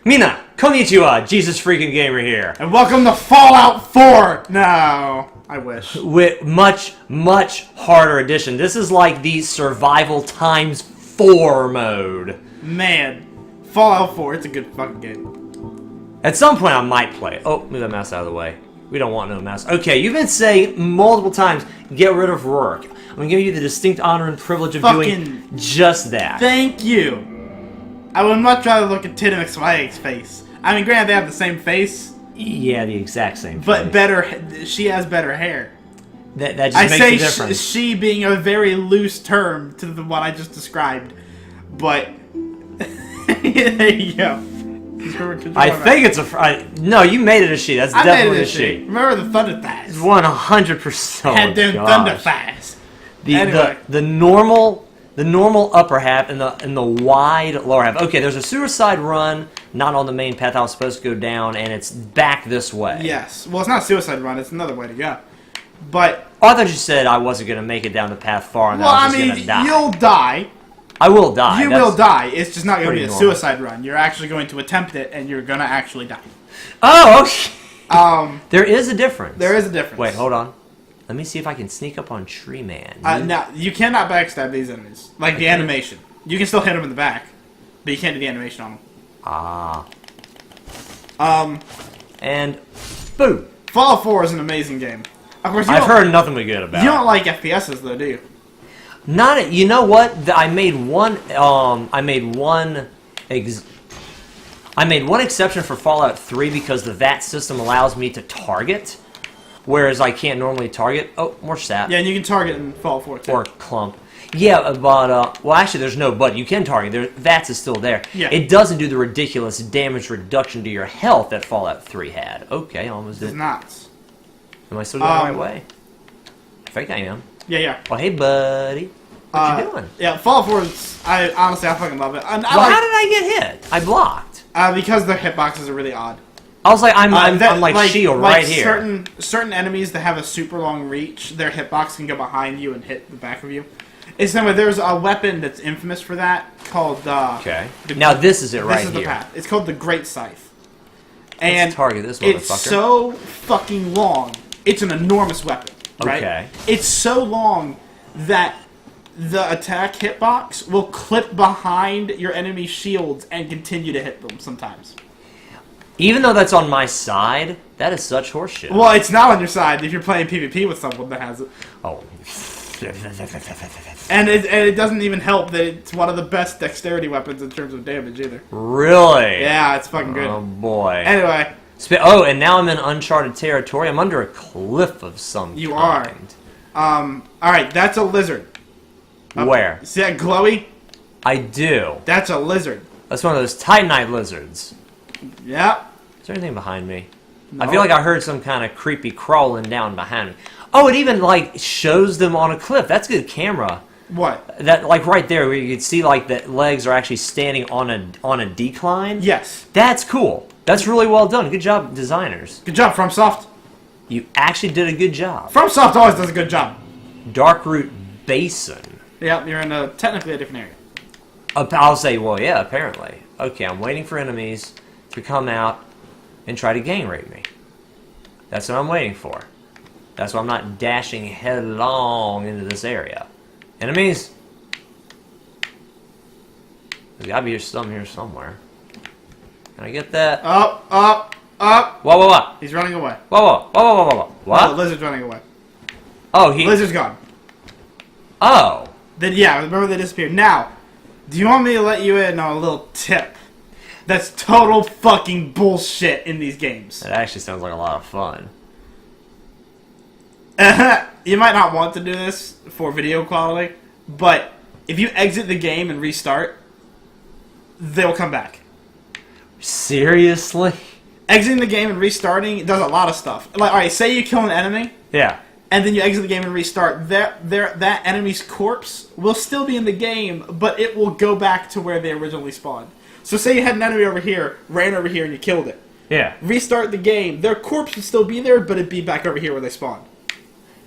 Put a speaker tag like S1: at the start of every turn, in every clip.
S1: Mina, konnichiwa, JesusFreakinGamer here.
S2: And welcome to Fallout 4! No, I wish.
S1: With much harder edition. This is like the survival times 4 mode.
S2: Man, Fallout 4, it's a good fucking game.
S1: At some point I might play it. Oh, move that mouse out of the way. We don't want no mouse. Okay, you've been saying multiple times, get rid of Rourke. I'm gonna give you the distinct honor and privilege of doing just that.
S2: Thank you. I would much rather look at Tina McSwagg's face. I mean, granted, they have the same face.
S1: Yeah, the exact same
S2: but
S1: face.
S2: Better, she has better hair.
S1: That just makes a difference.
S2: She being a very loose term to what I just described. But, there you go.
S1: I think it's a... no, you made it a she. That's definitely a she.
S2: Remember the thunder thighs?
S1: 100%.
S2: Had them thunder thighs.
S1: The normal upper half and the wide lower half. Okay, there's a suicide run, not on the main path I was supposed to go down, and it's back this way.
S2: Yes. Well, it's not a suicide run. It's another way to go. But...
S1: oh, I thought you said I wasn't going to make it down the path far enough.
S2: Well, I mean, you'll die.
S1: I will die.
S2: You will die. It's just not going to be a suicide run. You're actually going to attempt it, and you're going to actually die.
S1: Oh, okay. There is a difference.
S2: There is a difference.
S1: Wait, hold on. Let me see if I can sneak up on Tree Man.
S2: No, you cannot backstab these enemies. Like the animation. You can still hit them in the back, but you can't do the animation on them.
S1: Ah.
S2: And
S1: boom.
S2: Fallout 4 is an amazing game. Of course,
S1: I've heard nothing but good about it.
S2: You don't like FPSs though, do you?
S1: You know what? I made one exception for Fallout 3 because the VAT system allows me to target, whereas I can't normally target. Oh, more sap.
S2: Yeah, and you can target in Fallout 4 too.
S1: Or clump. Yeah, but well, actually, there's no but. You can target. VATS is still there.
S2: Yeah.
S1: It doesn't do the ridiculous damage reduction to your health that Fallout 3 had. Okay, almost did.
S2: It's not.
S1: Am I still going the right way? I think I am.
S2: Yeah.
S1: Oh, hey, buddy. What you doing?
S2: Yeah, Fallout 4 is... honestly, I fucking love it.
S1: How did I get hit? I blocked.
S2: Because the hitboxes are really odd.
S1: I was like, I'm like shield right here.
S2: Certain enemies that have a super long reach, their hitbox can go behind you and hit the back of you. It's anyway, there's a weapon that's infamous for that called...
S1: okay. Now this is it right here.
S2: This is the path. It's called the Great Scythe. And
S1: let's target this motherfucker.
S2: It's so fucking long. It's an enormous weapon, right?
S1: Okay.
S2: It's so long that the attack hitbox will clip behind your enemy's shields and continue to hit them sometimes.
S1: Even though that's on my side, that is such horseshit.
S2: Well, it's not on your side if you're playing PvP with someone that has it.
S1: Oh.
S2: And it doesn't even help that it's one of the best dexterity weapons in terms of damage either.
S1: Really?
S2: Yeah, it's fucking good.
S1: Oh boy.
S2: Anyway.
S1: Oh, and now I'm in uncharted territory. I'm under a cliff of some kind.
S2: You are. Alright, that's a lizard.
S1: Where?
S2: See that glowy?
S1: I do.
S2: That's a lizard.
S1: That's one of those Titanite lizards.
S2: Yep.
S1: Is there anything behind me?
S2: No.
S1: I feel like I heard some kind of creepy crawling down behind me. Oh, it even like shows them on a cliff. That's good camera.
S2: What?
S1: That like right there where you can see like the legs are actually standing on a decline.
S2: Yes.
S1: That's cool. That's really well done. Good job, designers.
S2: Good job, FromSoft.
S1: You actually did a good job.
S2: FromSoft always does a good job.
S1: Darkroot Basin.
S2: Yep, you're in technically a different area.
S1: I'll say, well, yeah, apparently. Okay, I'm waiting for enemies to come out and try to gang rape me. That's what I'm waiting for. That's why I'm not dashing headlong into this area. Enemies! There's gotta be some here somewhere. Can I get that?
S2: Up!
S1: Whoa.
S2: He's running away.
S1: Whoa. What?
S2: No, the lizard's running away.
S1: Oh,
S2: Lizard's gone.
S1: Oh.
S2: Then, yeah, remember they disappeared. Now, do you want me to let you in on a little tip? That's total fucking bullshit in these games.
S1: That actually sounds like a lot of fun.
S2: You might not want to do this for video quality, but if you exit the game and restart, they'll come back.
S1: Seriously?
S2: Exiting the game and restarting does a lot of stuff. Like, alright, say you kill an enemy.
S1: Yeah.
S2: And then you exit the game and restart. That enemy's corpse will still be in the game, but it will go back to where they originally spawned. So say you had an enemy over here, ran over here, and you killed it.
S1: Yeah.
S2: Restart the game. Their corpse would still be there, but it'd be back over here where they spawned.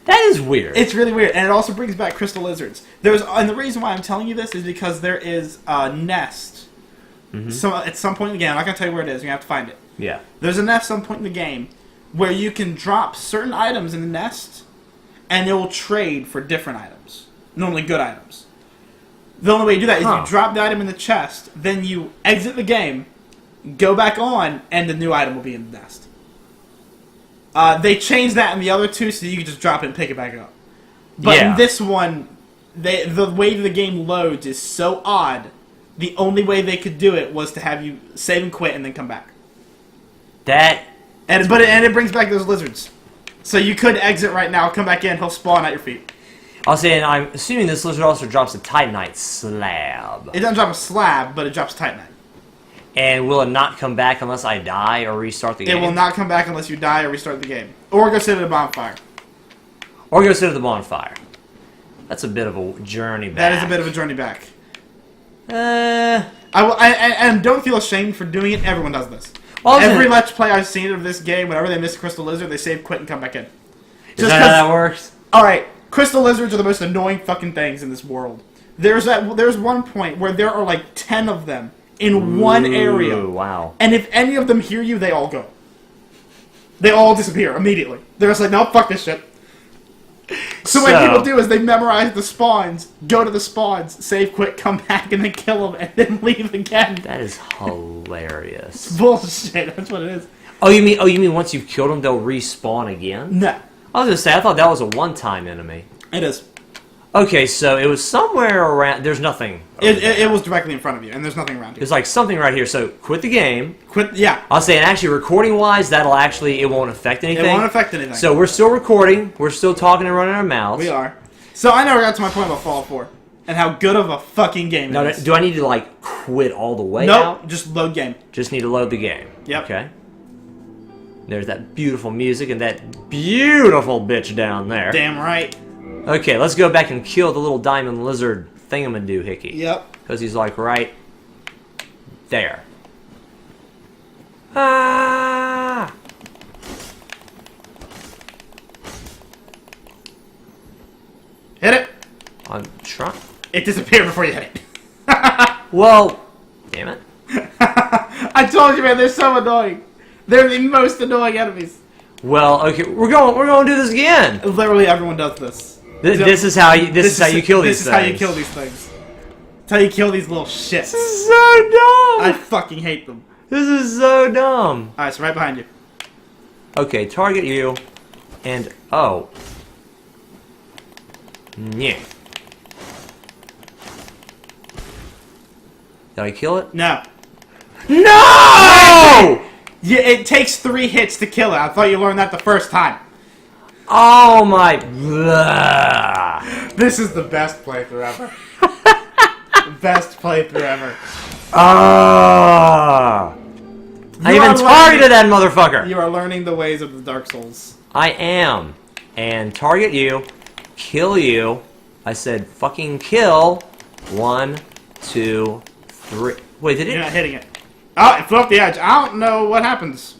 S1: That is weird.
S2: It's really weird, and it also brings back crystal lizards. And the reason why I'm telling you this is because there is a nest So at some point in the game, I'm not gonna tell you where it is. You have to find it.
S1: Yeah.
S2: There's a nest some point in the game where you can drop certain items in the nest, and it will trade for different items. Normally good items. The only way you do that is you drop the item in the chest, then you exit the game, go back on, and the new item will be in the nest. They changed that in the other two so you can just drop it and pick it back up. But in this one, the way the game loads is so odd, the only way they could do it was to have you save and quit and then come back. And it brings back those lizards. So you could exit right now, come back in, he'll spawn at your feet.
S1: I'll say, and I'm assuming this lizard also drops a Titanite slab.
S2: It doesn't drop a slab, but it drops Titanite.
S1: And will it not come back unless I die or restart the game?
S2: It will not come back unless you die or restart the game. Or go sit at a bonfire.
S1: Or go sit at the bonfire. That's a bit of a journey back.
S2: That is a bit of a journey back. And don't feel ashamed for doing it. Everyone does this. Well, every Let's Play I've seen of this game, whenever they miss a Crystal Lizard, they save, quit, and come back in.
S1: Is that how that works?
S2: Alright, Crystal Lizards are the most annoying fucking things in this world. There's one point where there are like 10 of them in one area.
S1: Wow.
S2: And if any of them hear you, they all go. They all disappear immediately. They're just like, no, fuck this shit. So what people do is they memorize the spawns, go to the spawns, save, quit, come back, and then kill them, and then leave again.
S1: That is hilarious.
S2: It's bullshit. That's what it is.
S1: Oh, you mean once you've killed them, they'll respawn again?
S2: No.
S1: I was gonna say, I thought that was a one-time enemy.
S2: It is.
S1: Okay, so it was somewhere around. There's nothing.
S2: It was directly in front of you, and there's nothing around you.
S1: There's like something right here. So quit the game.
S2: Yeah.
S1: I'll say, and actually, recording-wise, it won't affect anything.
S2: It won't affect anything.
S1: So we're still recording. We're still talking and running our mouths.
S2: We are. So I never got to my point about Fallout 4 and how good of a fucking game it is.
S1: Do I need to like quit all the way
S2: out?
S1: Nope.
S2: Just load game.
S1: Just need to load the game.
S2: Yep.
S1: Okay. There's that beautiful music and that beautiful bitch down there.
S2: Damn right.
S1: Okay, let's go back and kill the little diamond lizard thingamadoohickey.
S2: Yep.
S1: Because he's like right there. Ah!
S2: Hit it.
S1: I'm trying.
S2: It disappeared before you hit it.
S1: Well, damn it.
S2: I told you, man. They're so annoying. They're the most annoying enemies.
S1: Well, okay, we're going to do this again.
S2: Literally, everyone does this.
S1: This is how you kill these things.
S2: This is how you kill these things. It's how you kill these little shits.
S1: This is so dumb.
S2: I fucking hate them.
S1: This is so dumb.
S2: Alright, so right behind you.
S1: Okay, target you, and oh. Yeah. Did I kill it?
S2: No.
S1: No!
S2: Yeah, it takes 3 hits to kill it. I thought you learned that the first time.
S1: Oh my... Blah.
S2: This is the best playthrough ever. Best playthrough ever.
S1: I even targeted that motherfucker.
S2: You are learning the ways of the Dark Souls.
S1: I am. And target you, kill you. I said fucking kill. 1, 2, 3. Wait, did it?
S2: You're not hitting it. Oh, it flew off the edge. I don't know what happens.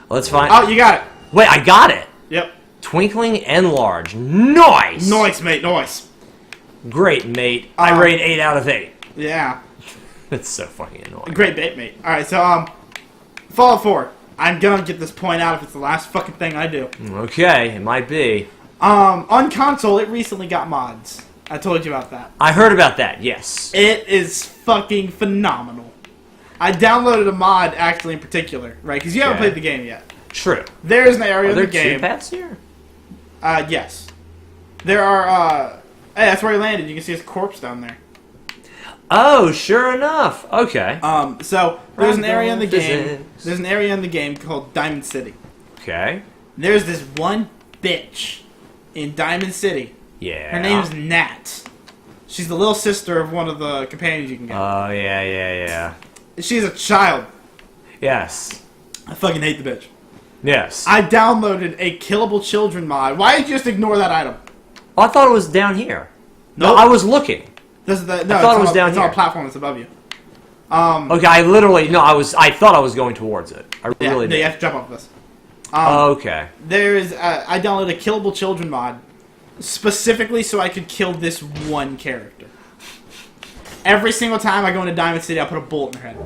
S1: Let's find.
S2: Oh, you got it.
S1: Wait, I got it.
S2: Yep.
S1: Twinkling Enlarge. Nice!
S2: Nice, mate, nice.
S1: Great, mate. I rate 8 out of 8.
S2: Yeah.
S1: That's so fucking annoying.
S2: Great bait, mate. Alright, so, Fallout 4. I'm gonna get this point out if it's the last fucking thing I do.
S1: Okay, it might be.
S2: On console, it recently got mods. I told you about that.
S1: I heard about that, yes.
S2: It is fucking phenomenal. I downloaded a mod, actually, in particular, right? Because you haven't played the game yet.
S1: True.
S2: There's an area of the game.
S1: Are there 2 paths here?
S2: Yes. There are, hey, that's where he landed. You can see his corpse down there.
S1: Oh, sure enough. Okay.
S2: So, there's an area in the game. There's an area in the game called Diamond City.
S1: Okay.
S2: There's this one bitch in Diamond City.
S1: Yeah.
S2: Her name's Nat. She's the little sister of one of the companions you can get.
S1: Oh, yeah.
S2: She's a child.
S1: Yes.
S2: I fucking hate the bitch.
S1: Yes.
S2: I downloaded a Killable Children mod. Why did you just ignore that item?
S1: Oh, I thought it was down here.
S2: No,
S1: I was looking.
S2: This is the,
S1: I thought it was down
S2: here. It's
S1: here.
S2: on a platform that's above you.
S1: Okay, I thought I was going towards it. I really did.
S2: You have to jump off this.
S1: Okay.
S2: There is, I downloaded a Killable Children mod specifically so I could kill this one character. Every single time I go into Diamond City, I put a bullet in her head.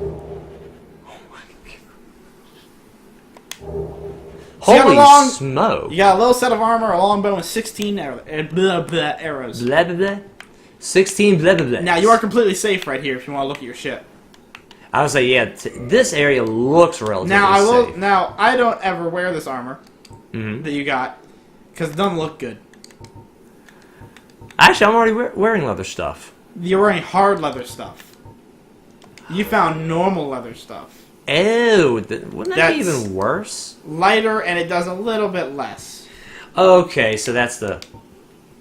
S1: Holy smoke!
S2: You got a little set of armor, a long bow, and 16 arrows.
S1: Blah, blah, blah. 16 blah, blah, blah.
S2: Now, you are completely safe right here if you want to look at your shit.
S1: I would say, yeah, this area looks relatively safe.
S2: Now, I don't ever wear this armor that you got, because it doesn't look good.
S1: Actually, I'm already wearing leather stuff.
S2: You're wearing hard leather stuff. You found normal leather stuff.
S1: Ew, wouldn't that be even worse?
S2: Lighter, and it does a little bit less.
S1: Okay, so that's the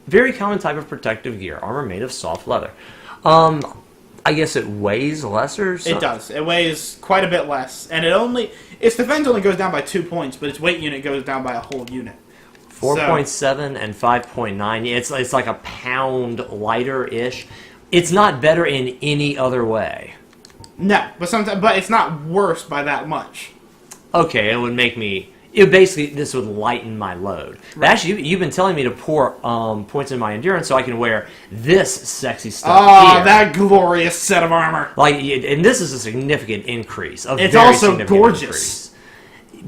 S1: very common type of protective gear. Armor made of soft leather. I guess it weighs less or something?
S2: It does. It weighs quite a bit less. And its defense only goes down by 2 points, but its weight unit goes down by a whole unit.
S1: 4.7 and 5.9. It's like a pound lighter-ish. It's not better in any other way.
S2: No, but it's not worse by that much.
S1: Okay, it would make me... this would lighten my load. Right. But actually, you've been telling me to pour points in my endurance so I can wear this sexy stuff here.
S2: That glorious set of armor.
S1: And this is a significant increase.
S2: It's also gorgeous.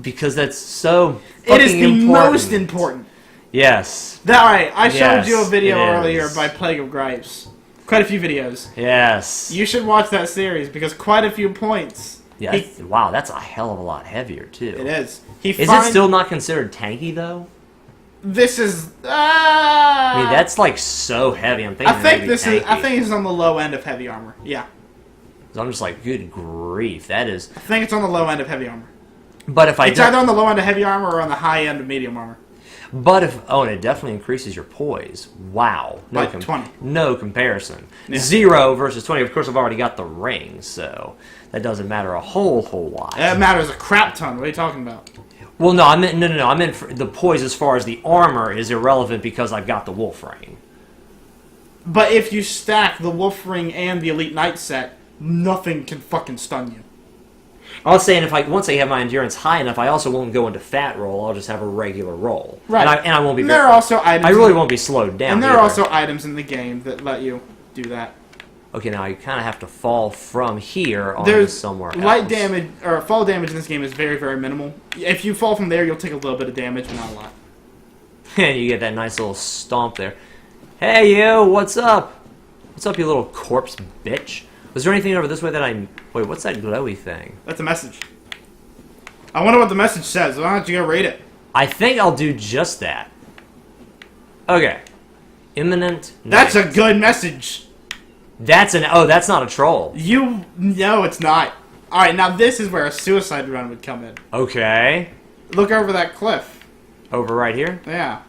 S1: Because that's so
S2: It is the
S1: important.
S2: most important.
S1: Yes.
S2: Alright, I showed you a video earlier by Plague of Gripes. Quite a few videos.
S1: Yes.
S2: You should watch that series because quite a few points.
S1: Yeah, wow, that's a hell of a lot heavier, too.
S2: It is.
S1: Is it still not considered tanky, though?
S2: This is...
S1: I mean, that's, like, so heavy. I think this
S2: is on the low end of heavy armor. Yeah.
S1: So I'm just like, good grief, that is...
S2: I think it's on the low end of heavy armor.
S1: But if
S2: It's either on the low end of heavy armor or on the high end of medium armor.
S1: But if... Oh, and it definitely increases your poise. Wow.
S2: Like 20.
S1: No comparison.
S2: Yeah.
S1: 0 versus 20. Of course, I've already got the ring, so... That doesn't matter a whole lot.
S2: It matters a crap ton. What are you talking about?
S1: Well, no, I meant I meant the poise as far as the armor is irrelevant because I've got the wolf ring.
S2: But if you stack the wolf ring and the elite knight set, nothing can fucking stun you.
S1: I was saying once I have my endurance high enough, I also won't go into fat roll. I'll just have a regular roll.
S2: Right.
S1: And I won't be.
S2: There are also items.
S1: I really won't be slowed down.
S2: And there are also items in the game that let you do that.
S1: Okay, now you kind of have to fall from here on somewhere else.
S2: Light damage, or fall damage in this game is very, very minimal. If you fall from there, you'll take a little bit of damage, but not a lot.
S1: And you get that nice little stomp there. Hey, you, what's up? What's up, you little corpse bitch? Was there anything over this way that Wait, what's that glowy thing?
S2: That's a message. I wonder what the message says. Why don't you go read it?
S1: I think I'll do just that. Okay. Imminent night.
S2: That's a good message.
S1: That's not a troll.
S2: No, it's not. Alright, now this is where a suicide run would come in.
S1: Okay.
S2: Look over that cliff.
S1: Over right here?
S2: Yeah.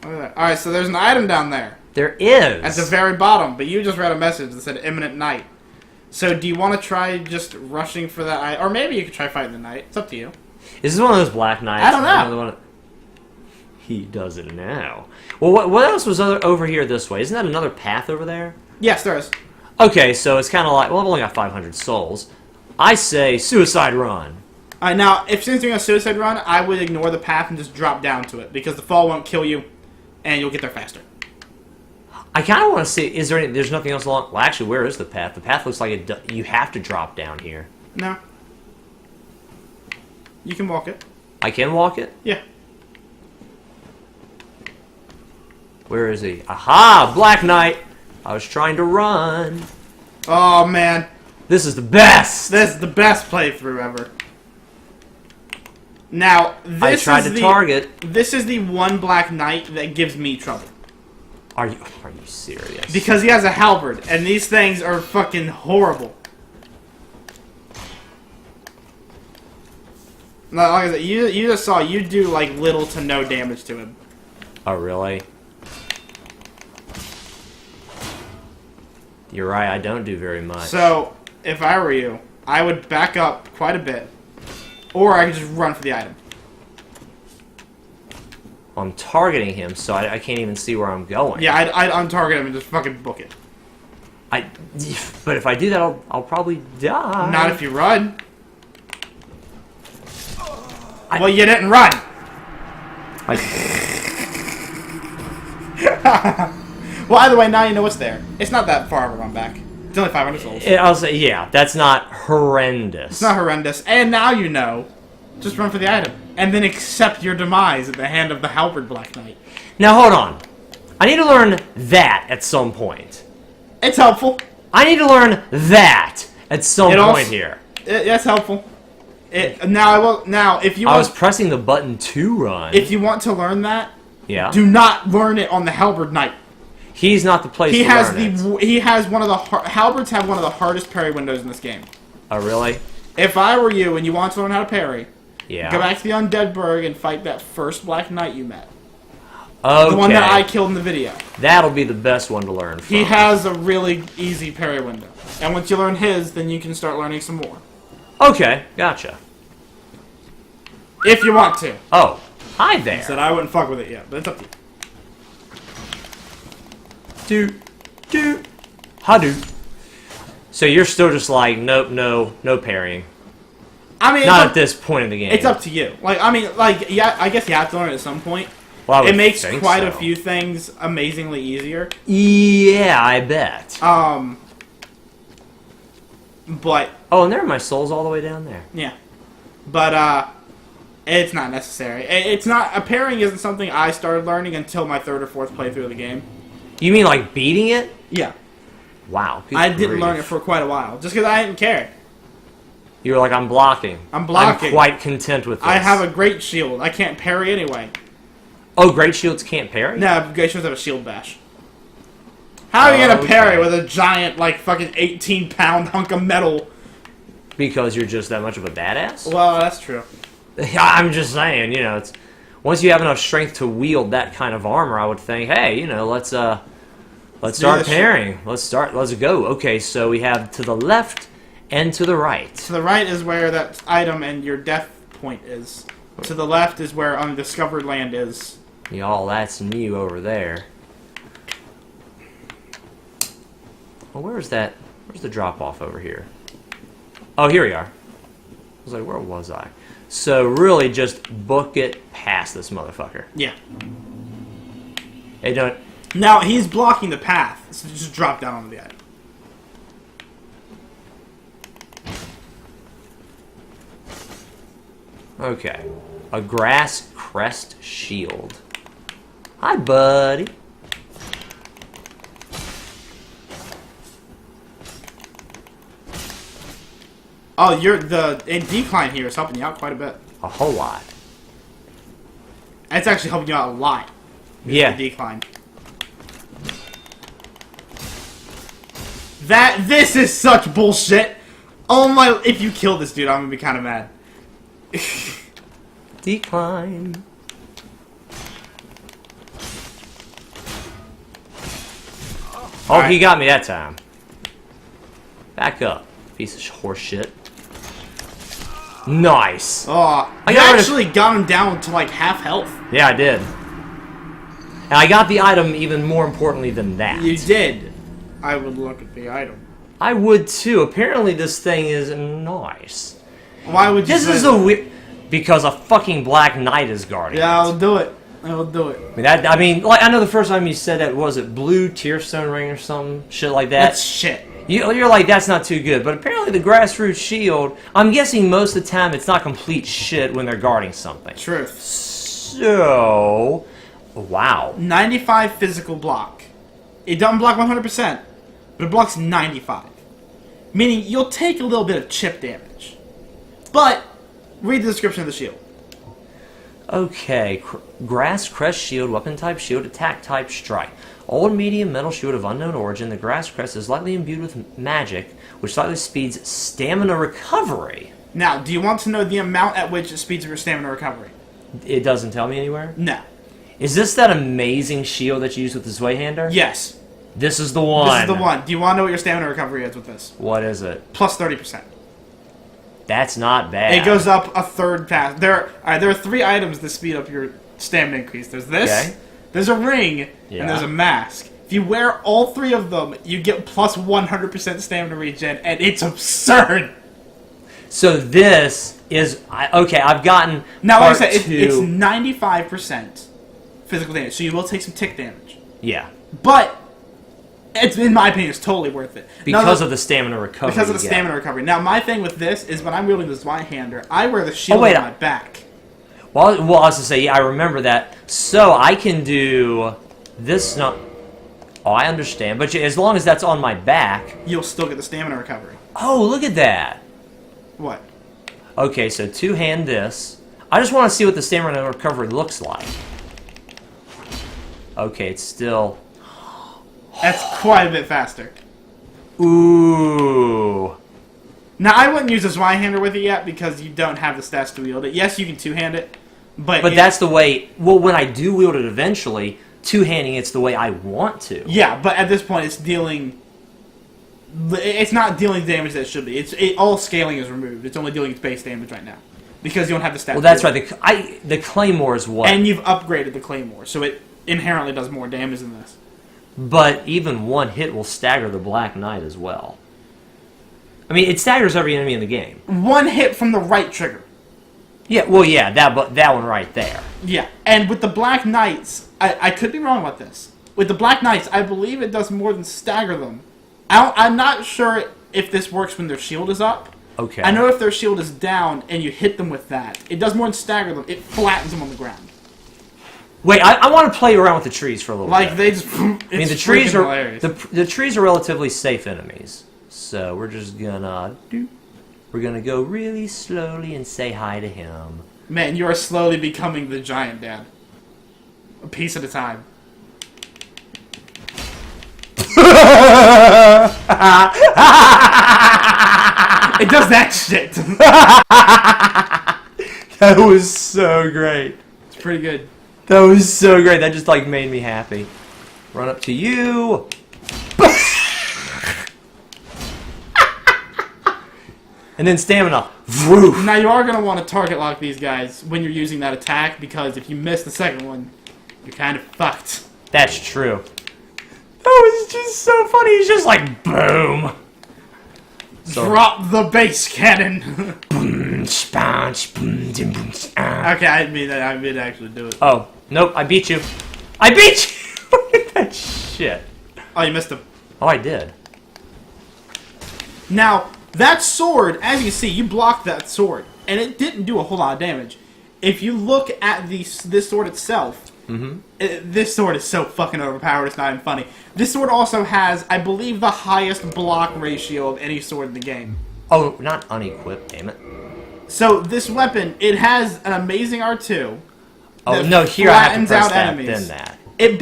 S2: Look at that. Alright, so there's an item down there.
S1: There is.
S2: At the very bottom, but you just read a message that said imminent night. So do you want to try just rushing for that item? Or maybe you could try fighting the knight. It's up to you.
S1: Is this one of those black knights?
S2: I don't know.
S1: He doesn't know. Well, what else was over here this way? Isn't that another path over there?
S2: Yes, there is.
S1: Okay, so it's kind of like... Well, I've only got 500 souls. I say suicide run.
S2: Alright, now, since you're doing a suicide run, I would ignore the path and just drop down to it. Because the fall won't kill you, and you'll get there faster.
S1: I kind of want to see... There's nothing else along... Well, actually, where is the path? The path looks like you have to drop down here.
S2: No. You can walk it.
S1: I can walk it?
S2: Yeah.
S1: Where is he? Aha! Black Knight! I was trying to run.
S2: Oh, man.
S1: This is the best!
S2: This is the best playthrough ever. Now,
S1: I tried to target.
S2: This is the one Black Knight that gives me trouble.
S1: Are you serious?
S2: Because he has a halberd, and these things are fucking horrible. Like I said, you just saw you do like little to no damage to him.
S1: Oh, really? You're right, I don't do very much.
S2: So, if I were you, I would back up quite a bit. Or I could just run for the item.
S1: I'm targeting him, so I can't even see where I'm going.
S2: Yeah, I'd untarget him and just fucking book it.
S1: But if I do that, I'll probably die.
S2: Not if you run. Well, you didn't run.
S1: Well,
S2: either way, now you know what's there. It's not that far of a run back. It's only 500 souls.
S1: I'll say, yeah, that's not horrendous.
S2: It's not horrendous. And now you know. Just run for the item. And then accept your demise at the hand of the Halberd Black Knight.
S1: Now, hold on. I need to learn that at some point.
S2: It's helpful.
S1: I need to learn that at some point here.
S2: That's helpful. Now, if you want,
S1: I was pressing the button to run.
S2: If you want to learn that,
S1: yeah,
S2: do not learn it on the Halberd Knight.
S1: He's not the place to learn it.
S2: He has one of the Halberds have one of the hardest parry windows in this game.
S1: Oh, really?
S2: If I were you and you want to learn how to parry,
S1: yeah,
S2: go back to the Undead Burg and fight that first Black Knight you met.
S1: Okay.
S2: The one that I killed in the video.
S1: That'll be the best one to learn from.
S2: He has a really easy parry window. And once you learn his, then you can start learning some more.
S1: Okay, gotcha.
S2: If you want to.
S1: Oh, hi there.
S2: I said I wouldn't fuck with it yet, but it's up to you.
S1: Hadou. So you're still just like, nope, no parrying.
S2: I mean,
S1: not at this point in the game.
S2: It's up to you. Like, I mean, like, yeah, I guess you have to learn it at some point.
S1: Well,
S2: it makes quite a few things amazingly easier.
S1: Yeah, I bet.
S2: But
S1: oh, and there are my souls all the way down there.
S2: Yeah, but it's not necessary. It's not. Parrying isn't something I started learning until my 3rd or 4th playthrough of the game.
S1: You mean like beating it?
S2: Yeah.
S1: Wow.
S2: I didn't learn it for quite a while, just because I didn't care.
S1: You were like, I'm blocking.
S2: I'm blocking.
S1: I'm quite content with this.
S2: I have a great shield. I can't parry anyway.
S1: Oh, great shields can't parry?
S2: No, great shields have a shield bash. How are you gonna parry with a giant, like, fucking 18-pound hunk of metal?
S1: Because you're just that much of a badass?
S2: Well, that's true.
S1: I'm just saying, you know, it's once you have enough strength to wield that kind of armor, I would think, hey, you know, let's start parrying. Let's go. Okay, so we have to the left and to the right.
S2: To the right is where that item and your death point is. To the left is where undiscovered land is.
S1: Y'all, that's new over there. Well, where's that? Where's the drop-off over here? Oh, here we are. I was like, where was I? So, really, just book it past this motherfucker.
S2: Yeah.
S1: Hey, don't...
S2: Now, he's blocking the path, so just drop down on the item.
S1: Okay. A grass crest shield. Hi, buddy.
S2: Oh, decline here is helping you out quite a bit.
S1: A whole lot.
S2: It's actually helping you out a lot.
S1: Yeah.
S2: The decline. This is such bullshit. Oh my! If you kill this dude, I'm gonna be kind of mad.
S1: Decline. Oh, right. He got me that time. Back up, piece of horse shit. Nice.
S2: Oh, I actually got him down to like half health.
S1: Yeah, I did. And I got the item even more importantly than that.
S2: You did. I would look at the item.
S1: I would too. Apparently this thing is nice.
S2: Why would you?
S1: This is a weird... Because a fucking Black Knight is guarding
S2: Yeah, I'll do it. I will do it.
S1: I mean, like, I know the first time you said that, was it Blue Tearstone Ring or some shit like that?
S2: That's shit.
S1: You're like, that's not too good. But apparently the Grassroots Shield, I'm guessing most of the time it's not complete shit when they're guarding something.
S2: Truth.
S1: So... Wow.
S2: 95 physical block. It doesn't block 100%, but it blocks 95. Meaning you'll take a little bit of chip damage. But, read the description of the shield.
S1: Okay. Grass Crest Shield, Weapon Type Shield, Attack Type Strike. Old medium metal shield of unknown origin, the Grass Crest is lightly imbued with magic, which slightly speeds stamina recovery.
S2: Now, do you want to know the amount at which it speeds your stamina recovery?
S1: It doesn't tell me anywhere?
S2: No.
S1: Is this that amazing shield that you use with the Zweihander?
S2: Yes.
S1: This is the one.
S2: This is the one. Do you want to know what your stamina recovery is with this?
S1: What is it?
S2: Plus 30%.
S1: That's not bad.
S2: It goes up a third fast. There are 3 items that speed up your stamina increase. There's this, there's a ring, and there's a mask. If you wear all 3 of them, you get plus 100% stamina regen, and it's absurd.
S1: So this is... Okay, I've gotten
S2: now, like I said, it's 95% physical damage, so you will take some tick damage.
S1: Yeah.
S2: But It's, in my opinion, it's totally worth it.
S1: Because of the stamina recovery.
S2: Because of the stamina recovery. Now, my thing with this is when I'm wielding the Zweihander, I wear the shield on my back.
S1: Well, I was going to say, yeah, I remember that. So I can do this. Not. Oh, I understand. But as long as that's on my back,
S2: you'll still get the stamina recovery.
S1: Oh, look at that.
S2: What?
S1: Okay, so two-hand this. I just want to see what the stamina recovery looks like. Okay, it's still...
S2: That's quite a bit faster.
S1: Ooh.
S2: Now, I wouldn't use a Zweihander with it yet because you don't have the stats to wield it. Yes, you can two-hand it, but
S1: that's the way... Well, when I do wield it eventually, two-handing it's the way I want to.
S2: Yeah, but at this point, it's dealing... It's not dealing damage that it should be. All scaling is removed. It's only dealing its base damage right now. Because you don't have the stats.
S1: Well, that's right. The Claymore is what?
S2: And you've upgraded the Claymore, so it inherently does more damage than this.
S1: But even one hit will stagger the Black Knight as well. I mean, it staggers every enemy in the game.
S2: One hit from the right trigger.
S1: Yeah, well, yeah, that one right there.
S2: Yeah, and with the Black Knights, I could be wrong about this. With the Black Knights, I believe it does more than stagger them. I'm not sure if this works when their shield is up.
S1: Okay.
S2: I know if their shield is down and you hit them with that, it does more than stagger them. It flattens them on the ground.
S1: Wait, I want to play around with the trees for a little bit.
S2: Like they just. I
S1: mean, the trees are the trees are relatively safe enemies, so we're just gonna go really slowly and say hi to him.
S2: Man, you are slowly becoming the giant dad. A piece at a time. It does that shit.
S1: That was so great.
S2: It's pretty good.
S1: That was so great. That just like made me happy. Run up to you. And then stamina.
S2: Now you are going to want to target lock these guys when you're using that attack because if you miss the second one, you're kind of fucked.
S1: That's true. That was just so funny. He's just like, boom.
S2: So, drop the base cannon. Okay, I mean actually do it.
S1: Oh, nope, I beat you. I beat you! Look at that shit.
S2: Oh, you missed him.
S1: Oh, I did.
S2: Now, that sword, as you see, you blocked that sword, and it didn't do a whole lot of damage. If you look at this sword itself, this sword is so fucking overpowered, it's not even funny. This sword also has, I believe, the highest block ratio of any sword in the game.
S1: Oh, not unequipped, damn it.
S2: So, this weapon, it has an amazing R2.
S1: Oh, no, here I have to press that, then that.
S2: It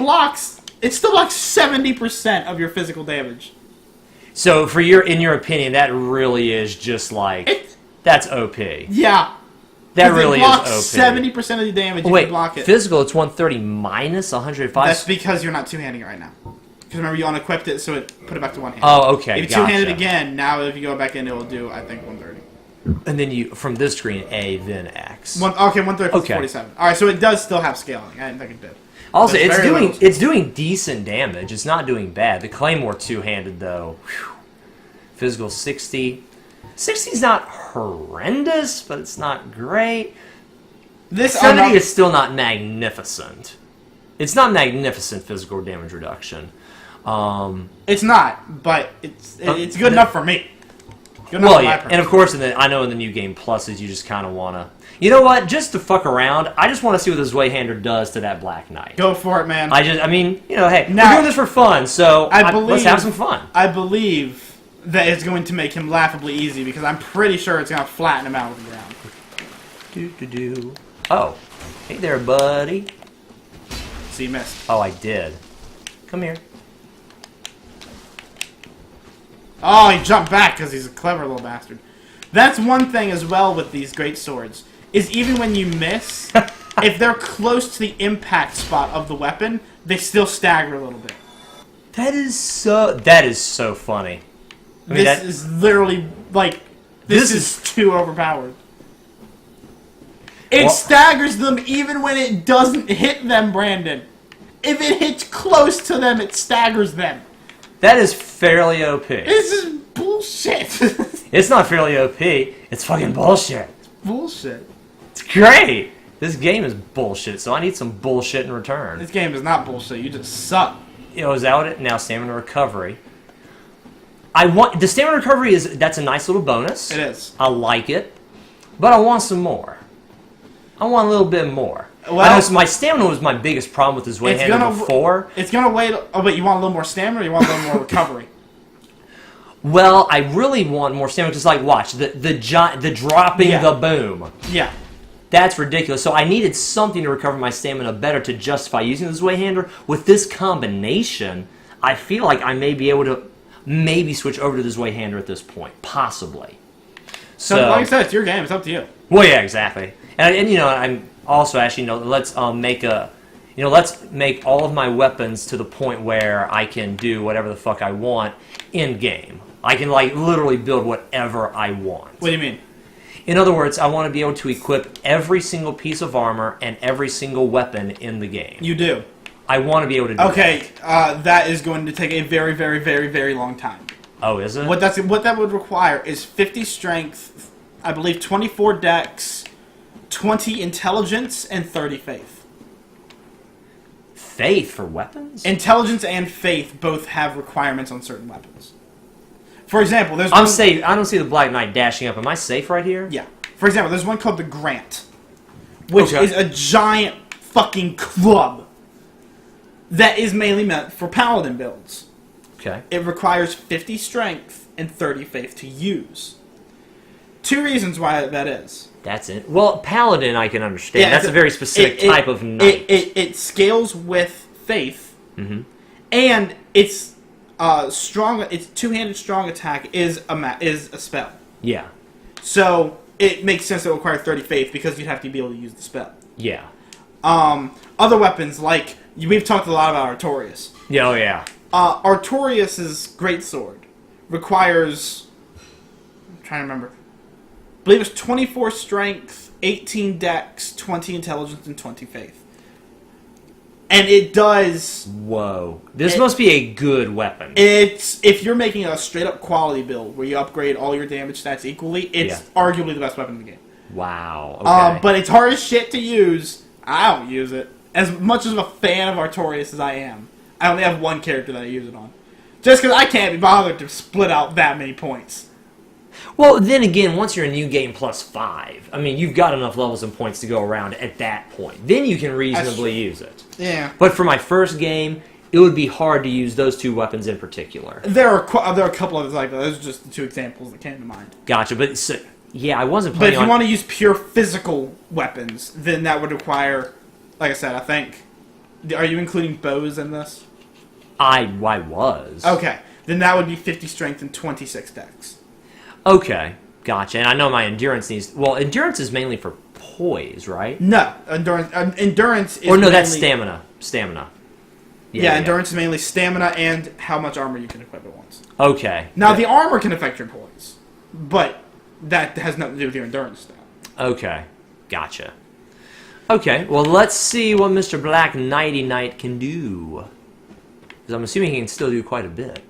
S2: still blocks 70% of your physical damage.
S1: So, in your opinion, that really is just like, that's OP.
S2: Yeah.
S1: That really is OP.
S2: 70% of the damage if you block it.
S1: Physical, it's 130 minus 105?
S2: That's because you're not two-handing it right now. Because remember, you unequipped it, so it put it back to one hand.
S1: Oh, okay,
S2: If you two-hand it again, now if you go back in, it will do, I think, 130.
S1: And then from this screen, A, then X.
S2: Okay, 130 plus 47. Alright, so it does still have scaling. I didn't think it did.
S1: Also, it's doing decent damage. It's not doing bad. The Claymore two-handed, though, whew. Physical 60. 60's not horrendous, but it's not great. This 70 is still not magnificent. It's not magnificent physical damage reduction.
S2: It's not, but it's good enough for me.
S1: Well, yeah, and of course, I know in the new game pluses, you just kind of want to... You know what? Just to fuck around, I just want to see what this Zweihander does to that Black Knight.
S2: Go for it, man.
S1: I mean, you know, hey, we're doing this for fun, so let's have some fun.
S2: I believe that it's going to make him laughably easy, because I'm pretty sure it's going to flatten him out of the ground.
S1: Do-do-do. Oh. Hey there, buddy.
S2: So you missed.
S1: Oh, I did. Come here.
S2: Oh, he jumped back because he's a clever little bastard. That's one thing as well with these great swords, is even when you miss, if they're close to the impact spot of the weapon, they still stagger a little bit.
S1: That is so funny. I mean,
S2: this is literally, like, this is too overpowered. It staggers them even when it doesn't hit them, Brandon. If it hits close to them, it staggers them.
S1: That is fairly OP.
S2: This is bullshit.
S1: It's not fairly OP. It's fucking bullshit.
S2: It's bullshit.
S1: It's great. This game is bullshit, so I need some bullshit in return.
S2: This game is not bullshit. You just suck.
S1: is out it now. Stamina recovery. I want the stamina recovery that's a nice little bonus.
S2: It is.
S1: I like it, but I want some more. I want a little bit more.
S2: Well,
S1: I know my stamina was my biggest problem with this weight hander before.
S2: It's gonna wait. Oh, but you want a little more stamina, or you want a little more recovery?
S1: Well, I really want more stamina. Just like watch the dropping the boom.
S2: Yeah.
S1: That's ridiculous. So I needed something to recover my stamina better to justify using this weight hander. With this combination, I feel like I may be able to maybe switch over to this weight hander at this point, possibly.
S2: So, like I said, it's your game. It's up to you.
S1: Well, yeah, exactly. And you know, I'm also actually, you know, let's make all of my weapons to the point where I can do whatever the fuck I want in game. I can like literally build whatever I want.
S2: What do you mean?
S1: In other words, I want to be able to equip every single piece of armor and every single weapon in the game.
S2: You do.
S1: I want to be able to do
S2: Okay, that is going to take a very, very, very, very long time.
S1: Oh, is it?
S2: What that would require is 50 strength, I believe 24 dex, 20 intelligence, and 30 faith.
S1: Faith for weapons?
S2: Intelligence and faith both have requirements on certain weapons. For example, there's
S1: I'm safe. I don't see the Black Knight dashing up. Am I safe right here?
S2: Yeah. For example, there's one called the Grant, which is a giant fucking club that is mainly meant for paladin builds.
S1: Okay.
S2: It requires 50 strength and 30 faith to use. Two reasons why that is.
S1: That's it. Well, paladin I can understand. Yeah, that's a very specific type of knight.
S2: It scales with faith, and it's strong. Its two-handed strong attack is a spell.
S1: Yeah.
S2: So it makes sense to require 30 faith because you'd have to be able to use the spell.
S1: Yeah.
S2: Other weapons like we've talked a lot about Artorias.
S1: Yeah. Oh yeah.
S2: Artorias' greatsword requires. I'm trying to remember. I believe it's 24 strength, 18 dex, 20 intelligence, and 20 faith. And it does...
S1: Whoa. This must be a good weapon.
S2: If you're making a straight-up quality build where you upgrade all your damage stats equally, it's arguably the best weapon in the game.
S1: Wow. Okay.
S2: But it's hard as shit to use. I don't use it. As much of a fan of Artorias as I am, I only have one character that I use it on. Just because I can't be bothered to split out that many points.
S1: Well, then again, once you're a new game plus 5, I mean, you've got enough levels and points to go around at that point. Then you can reasonably use it.
S2: Yeah.
S1: But for my first game, it would be hard to use those two weapons in particular.
S2: There are a couple others like that. Those are just the two examples that came to mind.
S1: Gotcha. But yeah, I wasn't playing.
S2: But if you want to use pure physical weapons, then that would require, like I said, I think. Are you including bows in this?
S1: I was.
S2: Okay. Then that would be 50 strength and 26 dex.
S1: Okay, gotcha. And I know my endurance needs... Well, endurance is mainly for poise, right?
S2: No, endurance is
S1: Or no,
S2: mainly,
S1: that's stamina. Stamina.
S2: Yeah, endurance is mainly stamina and how much armor you can equip at once.
S1: Okay.
S2: Now, the armor can affect your poise, but that has nothing to do with your endurance stat.
S1: Okay, gotcha. Okay, well, let's see what Mr. Black Knighty Knight can do. Because I'm assuming he can still do quite a bit.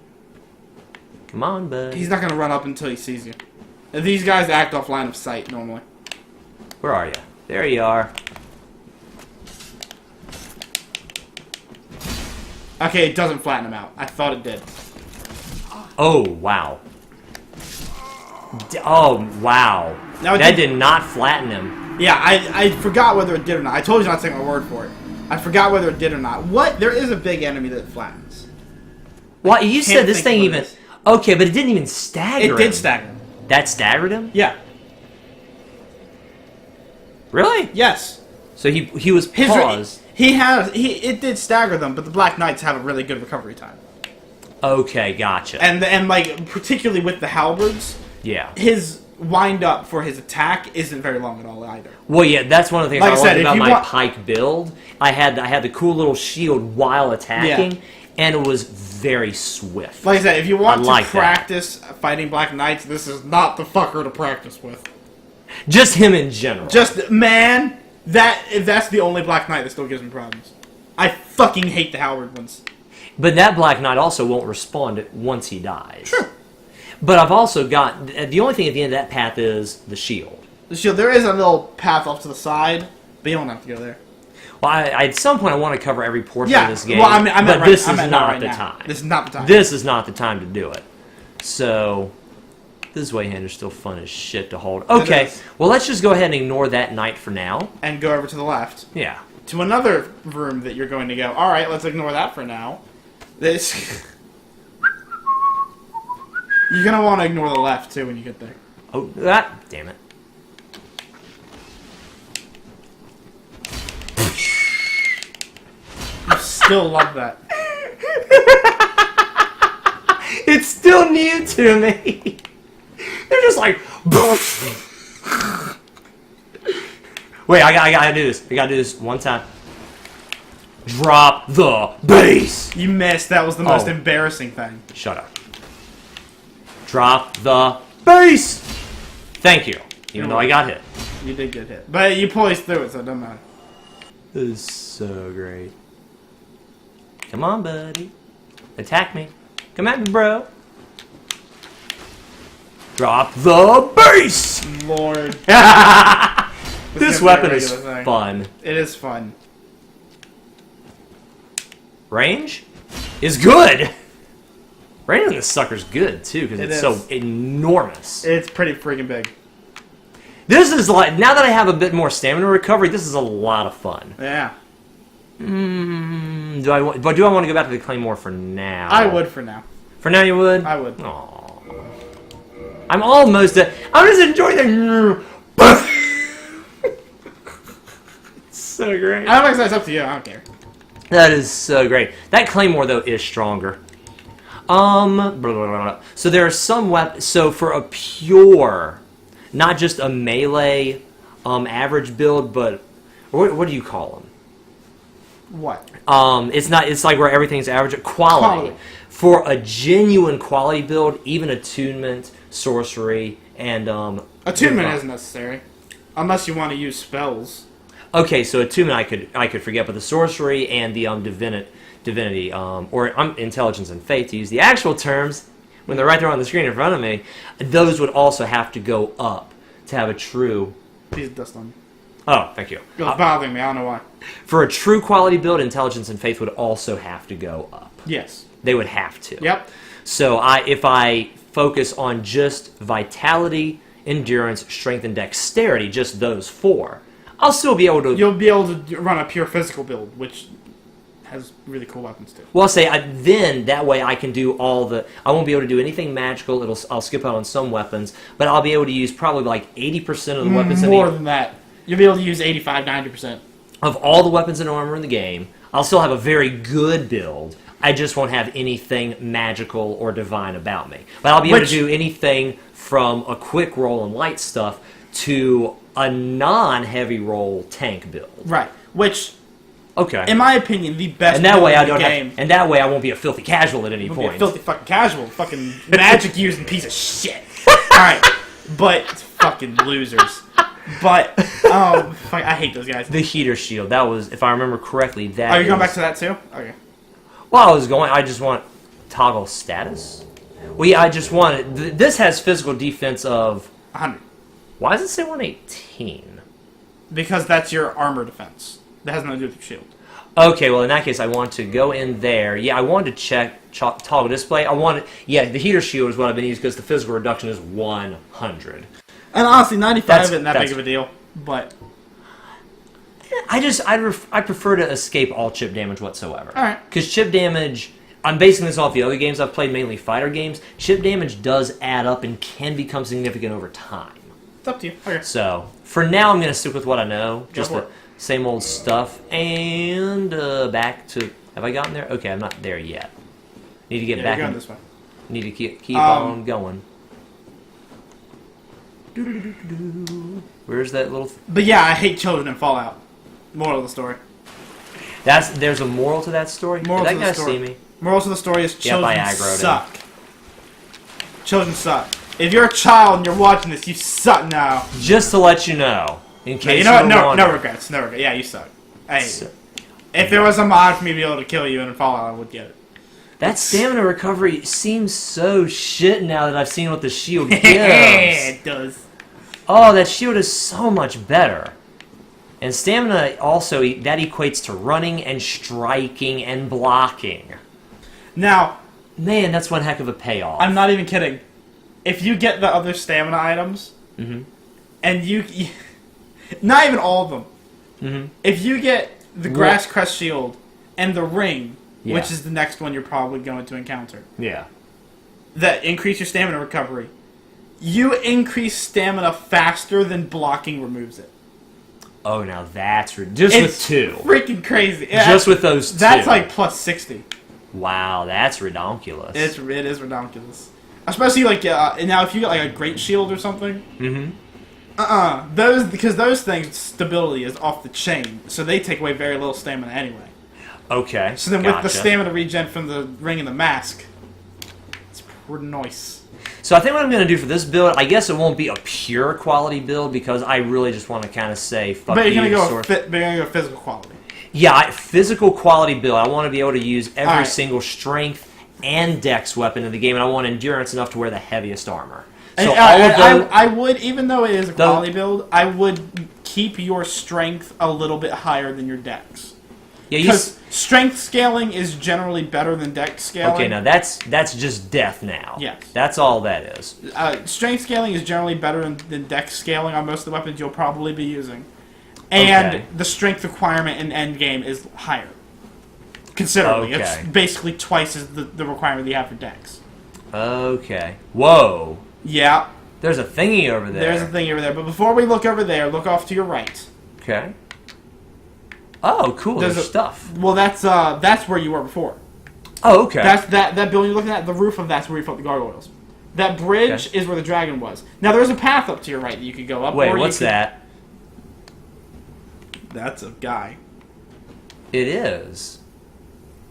S1: Come on, bud.
S2: He's not going to run up until he sees you. These guys act off line of sight, normally.
S1: Where are you? There you are.
S2: Okay, it doesn't flatten him out. I thought it did.
S1: Oh, wow. Oh, wow. That did not flatten him.
S2: Yeah, I forgot whether it did or not. I told you not to take my word for it. I forgot whether it did or not. What? There is a big enemy that flattens.
S1: What? You said this thing even... Okay, but it didn't even stagger him.
S2: It did stagger him.
S1: That staggered him?
S2: Yeah.
S1: Really?
S2: Yes.
S1: So he was paused.
S2: It did stagger them, but the Black Knights have a really good recovery time.
S1: Okay, gotcha.
S2: And like particularly with the halberds,
S1: yeah,
S2: his wind up for his attack isn't very long at all either.
S1: Well, yeah, that's one of the things
S2: like
S1: I liked about my pike build. I had the cool little shield while attacking, and it was very swift.
S2: Like I said, if you want to practice fighting Black Knights, this is not the fucker to practice with.
S1: Just him in general.
S2: Just, man, that's the only Black Knight that still gives me problems. I fucking hate the halberd ones.
S1: But that Black Knight also won't respond once he dies.
S2: True.
S1: But I've also got... The only thing at the end of that path is the shield.
S2: The shield. There is a little path off to the side, but you don't have to go there.
S1: Well, at some point I want to cover every portion of this game.
S2: Well, I meant
S1: but
S2: right,
S1: this
S2: I
S1: is
S2: meant
S1: not
S2: right
S1: the
S2: now.
S1: time.
S2: This is not the time.
S1: This is not the time to do it. So, this way hand is still fun as shit to hold. Okay, well, let's just go ahead and ignore that knight for now.
S2: And go over to the left.
S1: Yeah.
S2: To another room that you're going to go. Alright, let's ignore that for now. This... You're going to want to ignore the left, too, when you get there.
S1: Oh, that... Damn it.
S2: I still love that.
S1: It's still new to me. They're just like... Wait, I gotta do this. I gotta do this one time. Drop the bass!
S2: You missed. That was the most embarrassing thing.
S1: Shut up. Drop the bass! Thank you. Even though I got hit.
S2: You did get hit. But you poised through it, so it doesn't matter.
S1: This is so great. Come on, buddy. Attack me. Come at me, bro. Drop the bass!
S2: Lord.
S1: This weapon is fun.
S2: It is fun.
S1: Range is good. Range on this sucker's good too because it's so enormous.
S2: It's pretty freaking big.
S1: This is like, now that I have a bit more stamina recovery, this is a lot of fun.
S2: Yeah.
S1: Do I want to go back to the Claymore for now?
S2: I would for now.
S1: For now, you would.
S2: I would.
S1: Aww. I'm almost. I'm just enjoying the. It's so great.
S2: I don't know, it's up to you. I don't care.
S1: That is so great. That Claymore though is stronger. Blah, blah, blah. So there are some weapons. So for a pure, not just a melee, average build, but what do you call them?
S2: What?
S1: It's not. It's like where everything's average. Quality. For a genuine quality build, even attunement, sorcery, and
S2: attunement isn't necessary, unless you want to use spells.
S1: Okay, so attunement I could forget, but the sorcery and the divinity, or intelligence and faith, to use the actual terms when they're right there on the screen in front of me, those would also have to go up to have a true.
S2: Piece of dust on me.
S1: Oh, thank you.
S2: It was bothering me. I don't know why.
S1: For a true quality build, intelligence and faith would also have to go up.
S2: Yes.
S1: They would have to.
S2: Yep.
S1: So if I focus on just vitality, endurance, strength, and dexterity, just those four, I'll still be able to.
S2: You'll be able to run a pure physical build, which has really cool weapons too.
S1: Well, I'll say then that way I can do all the. I won't be able to do anything magical. I'll skip out on some weapons, but I'll be able to use probably like 80% of the weapons.
S2: More than that. You'll be able to use 85, 90%.
S1: Of all the weapons and armor in the game. I'll still have a very good build. I just won't have anything magical or divine about me. But I'll be able to do anything from a quick roll and light stuff to a non-heavy roll tank build.
S2: Right. Which,
S1: okay,
S2: in my opinion, the best
S1: and that way I
S2: in the
S1: don't
S2: game.
S1: have, and that way I won't be a filthy casual at any point.
S2: Be a filthy fucking casual, fucking magic using piece of shit. All right, but fucking losers. But fuck, I hate those guys.
S1: The heater shield. That was, if I remember correctly, that.
S2: Are you going back to that too? Okay.
S1: Well, I just want toggle status. Well, yeah, I just want it. This has physical defense of
S2: 100.
S1: Why does it say 118?
S2: Because that's your armor defense. That has nothing to do with your shield.
S1: Okay, well in that case, I want to go in there. Yeah, I wanted to check toggle display. The heater shield is what I've been using because the physical reduction is 100.
S2: And honestly, 95 isn't that big of a deal. But
S1: I prefer to escape all chip damage whatsoever.
S2: All right.
S1: Because chip damage, I'm basing this off the other games I've played, mainly fighter games. Chip damage does add up and can become significant over time.
S2: It's up to you. Okay.
S1: So, for now, I'm going to stick with what I know. Just
S2: for
S1: the same old stuff. And back to... Have I gotten there? Okay, I'm not there yet. Need to get back.
S2: You're going this way.
S1: Need to keep on going. Where's that little...
S2: But yeah, I hate children in Fallout. Moral of the story.
S1: There's a moral to that story?
S2: Moral
S1: Did
S2: to
S1: that
S2: the
S1: guy
S2: story.
S1: see me?
S2: Moral to the story is children
S1: I aggroed
S2: suck. Children suck. If you're a child and you're watching this, you suck now.
S1: Just to let you know, in case
S2: you know what? No
S1: wondering.
S2: regrets. No regrets. Yeah, you suck. Hey, if there was a mod for me to be able to kill you in Fallout, I would get it.
S1: That stamina recovery seems so shit now that I've seen what the shield gives.
S2: It does.
S1: Oh, that shield is so much better. And stamina also, that equates to running and striking and blocking.
S2: Now,
S1: man, that's one heck of a payoff.
S2: I'm not even kidding. If you get the other stamina items, and you not even all of them, if you get the Grass Crest Shield and the Ring, which is the next one you're probably going to encounter, that increase your stamina recovery, you increase stamina faster than blocking removes it.
S1: Oh, now that's just with 2.
S2: Freaking crazy.
S1: Just with those 2.
S2: That's like plus 60.
S1: Wow, that's redonkulous.
S2: It is redonkulous. Especially like now if you get like a Great Shield or something. Because those things stability is off the chain, so they take away very little stamina anyway.
S1: Okay.
S2: So then with the stamina regen from the Ring and the Mask, it's pretty nice.
S1: So I think what I'm going to do for this build, I guess it won't be a pure quality build because I really just want to kind of say fuck you.
S2: But you're going to go physical quality.
S1: Yeah, physical quality build. I want to be able to use every single strength and dex weapon in the game, and I want endurance enough to wear the heaviest armor. So
S2: I would, even though it is a quality build, I would keep your strength a little bit higher than your dex. Yeah, because strength scaling is generally better than dex scaling.
S1: Okay, now that's just death now.
S2: Yes.
S1: That's all that is.
S2: Strength scaling is generally better than dex scaling on most of the weapons you'll probably be using. And the strength requirement in endgame is higher. Considerably.
S1: Okay.
S2: It's basically twice as the requirement that you have for dex.
S1: Okay. Whoa.
S2: Yeah.
S1: There's a thingy over there.
S2: There's a thingy over there. But before we look over there, look off to your right.
S1: Okay. Oh, cool. There's stuff.
S2: Well, that's where you were before.
S1: Oh, okay.
S2: That's that building you're looking at. The roof of that's where you fought the gargoyles. That bridge is where the dragon was. Now there's a path up to your right that you could go up.
S1: Wait, what's that?
S2: That's a guy.
S1: It is.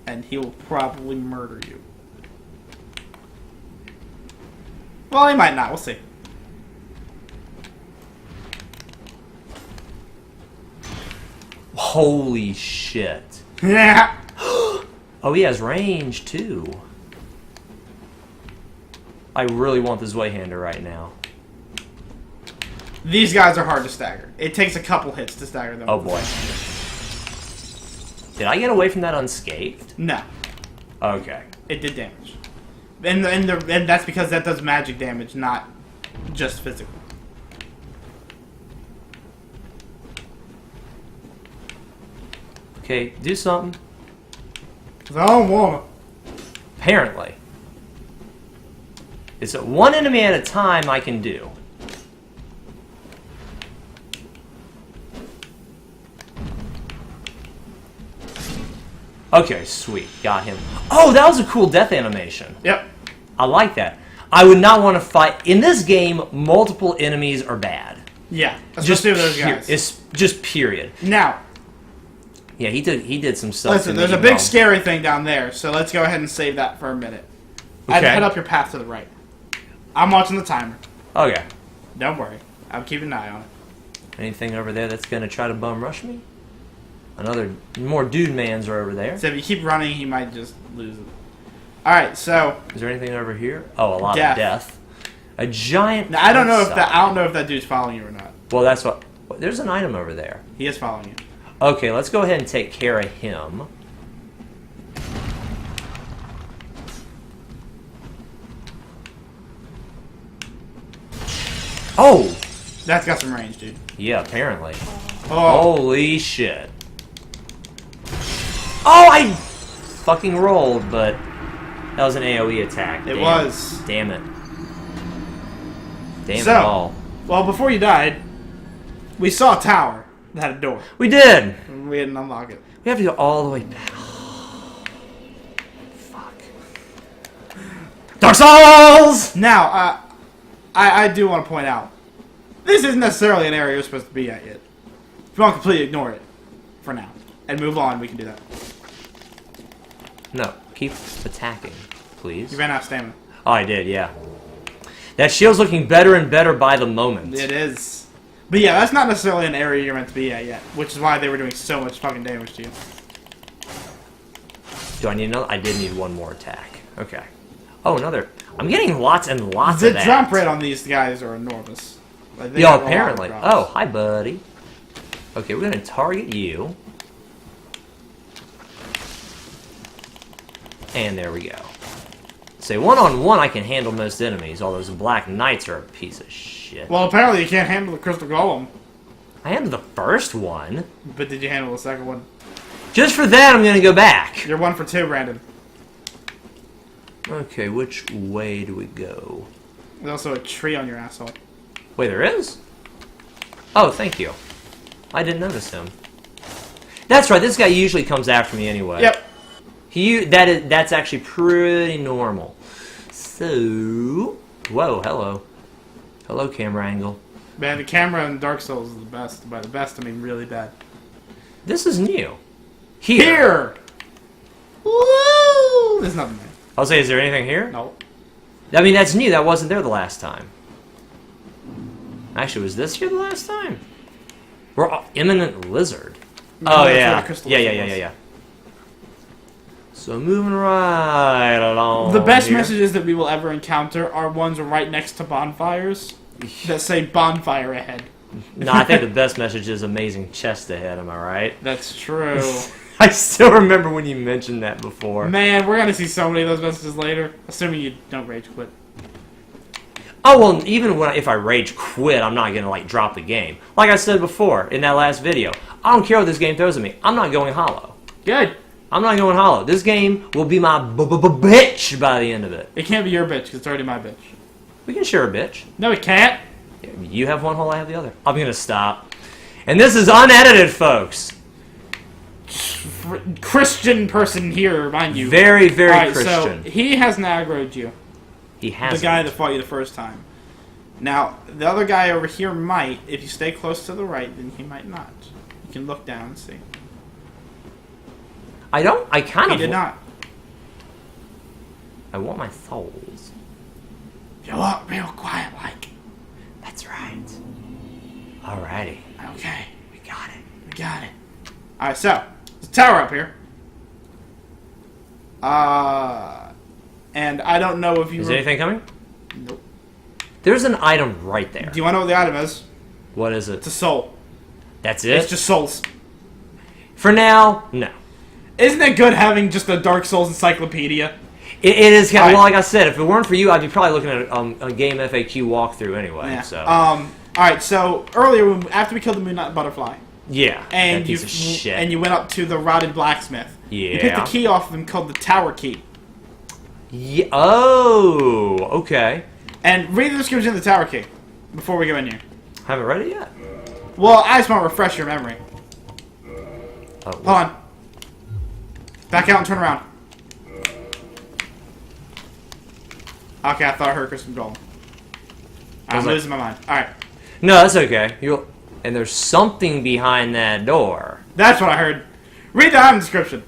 S2: And he will probably murder you. Well, he might not. We'll see.
S1: Holy shit.
S2: Yeah.
S1: Oh, he has range, too. I really want this Zweihander right now.
S2: These guys are hard to stagger. It takes a couple hits to stagger them.
S1: Oh, boy. Did I get away from that unscathed?
S2: No.
S1: Okay.
S2: It did damage. And that's because that does magic damage, not just physical.
S1: Okay, do something.
S2: Because I don't want to.
S1: Apparently. It's one enemy at a time I can do. Okay, sweet. Got him. Oh, that was a cool death animation.
S2: Yep.
S1: I like that. I would not want to fight... In this game, multiple enemies are bad.
S2: Yeah. Especially those guys.
S1: It's just period.
S2: Now...
S1: Yeah, he did some stuff.
S2: Listen, there's a big scary thing down there, so let's go ahead and save that for a minute.
S1: Okay.
S2: I'd head up your path to the right. I'm watching the timer.
S1: Okay.
S2: Don't worry. I'm keeping an eye on it.
S1: Anything over there that's going to try to bum rush me? More dude mans are over there.
S2: So if you keep running, he might just lose it. Alright, so...
S1: Is there anything over here? Oh, a lot of death. A giant...
S2: Now, I don't know if that dude's following you or not.
S1: Well, that's what... There's an item over there.
S2: He is following you.
S1: Okay, let's go ahead and take care of him. Oh!
S2: That's got some range, dude.
S1: Yeah, apparently.
S2: Oh.
S1: Holy shit. Oh, I fucking rolled, but that was an AoE attack.
S2: It was.
S1: Damn it. Damn it all.
S2: Well, before you died, we saw a tower that had a door.
S1: We did!
S2: We didn't unlock it.
S1: We have to go all the way back. Fuck. Dark Souls!
S2: Now, I do want to point out, this isn't necessarily an area you're supposed to be at yet. If you want to completely ignore it, for now, and move on, we can do that.
S1: No, keep attacking, please.
S2: You ran out of stamina.
S1: Oh, I did, yeah. That shield's looking better and better by the moment.
S2: It is. But yeah, that's not necessarily an area you're meant to be at yet, which is why they were doing so much fucking damage to you.
S1: Do I need another? I did need one more attack. Okay. Oh, another. I'm getting lots and lots of that.
S2: The jump rate on these guys are enormous.
S1: Like, yeah, apparently. Oh, hi, buddy. Okay, we're gonna target you. And there we go. Say, one-on-one I can handle most enemies, all those Black Knights are a piece of shit.
S2: Well, apparently you can't handle the Crystal Golem.
S1: I handled the first one.
S2: But did you handle the second one?
S1: Just for that, I'm gonna go back.
S2: You're 1 for 2, Brandon.
S1: Okay, which way do we go?
S2: There's also a tree on your asshole.
S1: Wait, there is? Oh, thank you. I didn't notice him. That's right, this guy usually comes after me anyway.
S2: Yep.
S1: That's actually pretty normal. So, whoa, hello. Hello, camera angle.
S2: Man, the camera in Dark Souls is the best. By the best, I mean really bad.
S1: This is new.
S2: Here! Woo! There's nothing there.
S1: I'll say, is there anything here?
S2: No.
S1: I mean, that's new. That wasn't there the last time. Actually, was this here the last time? We're imminent lizard.
S2: No,
S1: Oh,
S2: that's
S1: yeah.
S2: where the crystal
S1: Yeah. So moving right along.
S2: The best
S1: here.
S2: messages that we will ever encounter are ones right next to bonfires that say bonfire ahead.
S1: No, I think the best message is amazing chest ahead, am I right?
S2: That's true.
S1: I still remember when you mentioned that before.
S2: Man, we're gonna see so many of those messages later. Assuming you don't rage quit.
S1: Oh, well, even if I rage quit, I'm not gonna, like, drop the game. Like I said before in that last video, I don't care what this game throws at me. I'm not going hollow.
S2: Good.
S1: I'm not going hollow. This game will be my bitch by the end of it.
S2: It can't be your bitch, because it's already my bitch.
S1: We can share a bitch.
S2: No, it can't.
S1: You have one hole, I have the other. I'm gonna stop. And this is unedited, folks.
S2: Christian person here, mind you.
S1: Very, very
S2: Alright,
S1: Christian.
S2: so he hasn't aggroed you.
S1: He has
S2: The guy that fought you the first time. Now, the other guy over here might. If you stay close to the right, then he might not. You can look down and see.
S1: I kind
S2: He
S1: of...
S2: did not.
S1: I want my souls.
S2: You look real quiet like.
S1: That's right. Alrighty.
S2: Okay.
S1: We got it.
S2: We got it. Alright, so. There's a tower up here. And I don't know if you...
S1: Is anything coming?
S2: Nope.
S1: There's an item right there.
S2: Do you want to know what the item is?
S1: What is it?
S2: It's a soul.
S1: That's it?
S2: It's just souls.
S1: For now, no.
S2: Isn't it good having just a Dark Souls encyclopedia?
S1: It is kind of,
S2: Right.
S1: well, like I said, if it weren't for you, I'd be probably looking at a game FAQ walkthrough anyway.
S2: Yeah.
S1: So
S2: Alright, so earlier, after we killed the Moon Butterfly,
S1: yeah,
S2: and
S1: that piece of shit.
S2: and you went up to the rotted blacksmith. You picked
S1: Yeah.
S2: a key off of him called the Tower Key.
S1: Yeah. Oh, okay.
S2: And read the description of the Tower Key before we go in here.
S1: Haven't read it yet.
S2: Well, I just want to refresh your memory.
S1: Oh,
S2: Hold on. Back out and turn around. Okay, I thought I heard Crystal Golem. I'm losing my mind. Alright.
S1: No, that's okay. And there's something behind that door.
S2: That's what I heard. Read the item description.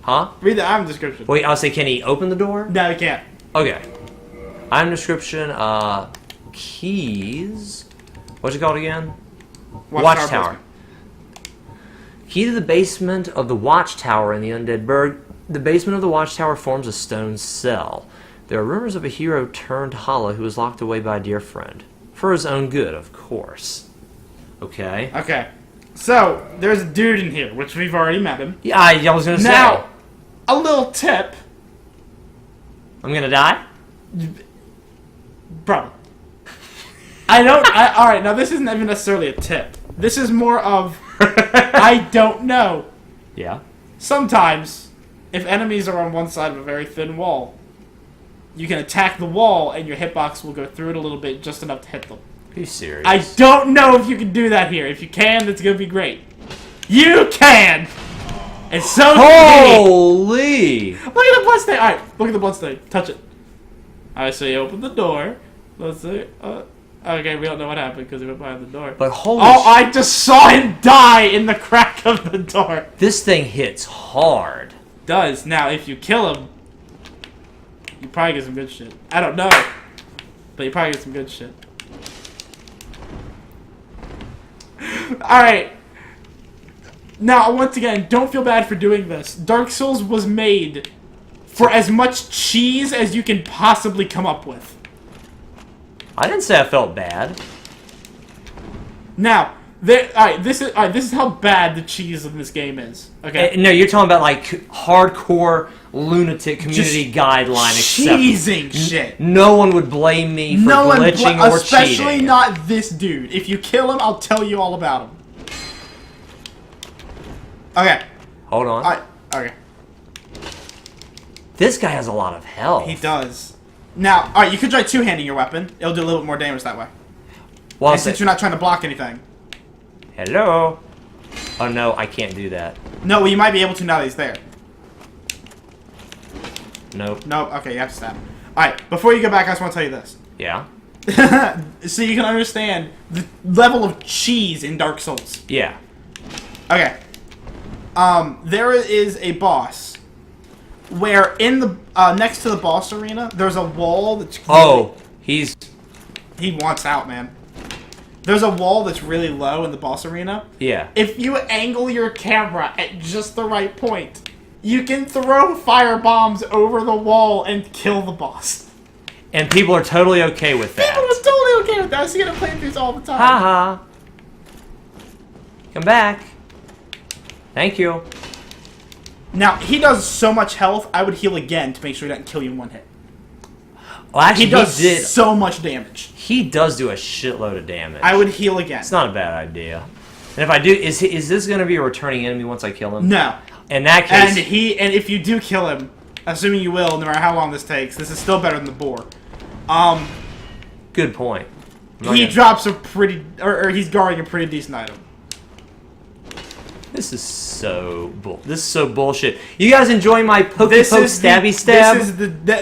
S1: Huh?
S2: Read the item description.
S1: Wait, I'll say, can he open the door?
S2: No, you can't.
S1: Okay. Item description, keys. What's it called again? Watchtower. Key to the basement of the watchtower in the Undead Burg. The basement of the watchtower forms a stone cell. There are rumors of a hero turned hollow who was locked away by a dear friend. For his own good, of course. Okay.
S2: Okay. So, there's a dude in here, which we've already met him.
S1: Yeah, I was gonna say.
S2: Now, a little tip.
S1: I'm gonna die?
S2: Bro. Alright, now this isn't even necessarily a tip. This is more of, I don't know.
S1: Yeah.
S2: Sometimes, if enemies are on one side of a very thin wall, you can attack the wall and your hitbox will go through it a little bit, just enough to hit them.
S1: Are you serious?
S2: I don't know if you can do that here. If you can, that's gonna be great. You can! And so
S1: Holy!
S2: Look at the bloodstain! Alright, look at the bloodstain. Touch it. Alright, so you open the door. Let's see. Okay, we don't know what happened because he went behind the door.
S1: But holy
S2: I just saw him die in the crack of the door.
S1: This thing hits hard.
S2: Does. Now, if you kill him, you probably get some good shit. I don't know. But you probably get some good shit. Alright. Now, once again, don't feel bad for doing this. Dark Souls was made for as much cheese as you can possibly come up with.
S1: I didn't say I felt bad.
S2: Now, Alright, this is how bad the cheese in this game is. Okay.
S1: No, you're talking about like hardcore lunatic community guideline.
S2: Cheesing shit.
S1: No one would blame me for glitching or
S2: especially
S1: cheating.
S2: Especially not this dude. If you kill him, I'll tell you all about him. Okay.
S1: Hold on.
S2: Okay.
S1: This guy has a lot of health.
S2: He does. Now, alright, you could try two-handing your weapon. It'll do a little bit more damage that way.
S1: Well,
S2: and since you're not trying to block anything.
S1: Hello? Oh, no, I can't do that.
S2: No, well, you might be able to now that he's there.
S1: Nope.
S2: Nope. Okay, you have to stab. Alright, before you go back, I just want to tell you this.
S1: Yeah?
S2: So you can understand the level of cheese in Dark Souls.
S1: Yeah.
S2: Okay. There is a boss where in the next to the boss arena, there's a wall that's he wants out, man. There's a wall that's really low in the boss arena.
S1: Yeah.
S2: If you angle your camera at just the right point, you can throw fire bombs over the wall and kill the boss.
S1: And people are totally okay with that.
S2: People are totally okay with that. I see it in playthroughs all the time.
S1: Haha. Come back. Thank you.
S2: Now, he does so much health, I would heal again to make sure he doesn't kill you in one hit.
S1: Well, actually,
S2: he does so much damage.
S1: He does do a shitload of damage.
S2: I would heal again.
S1: It's not a bad idea. And if I do, is this going to be a returning enemy once I kill him?
S2: No.
S1: In that case...
S2: And if you do kill him, assuming you will, no matter how long this takes, this is still better than the boar.
S1: Good point.
S2: He drops a pretty... Or he's guarding a pretty decent item.
S1: This is so bullshit. You guys enjoying my pokey poke stabby stab?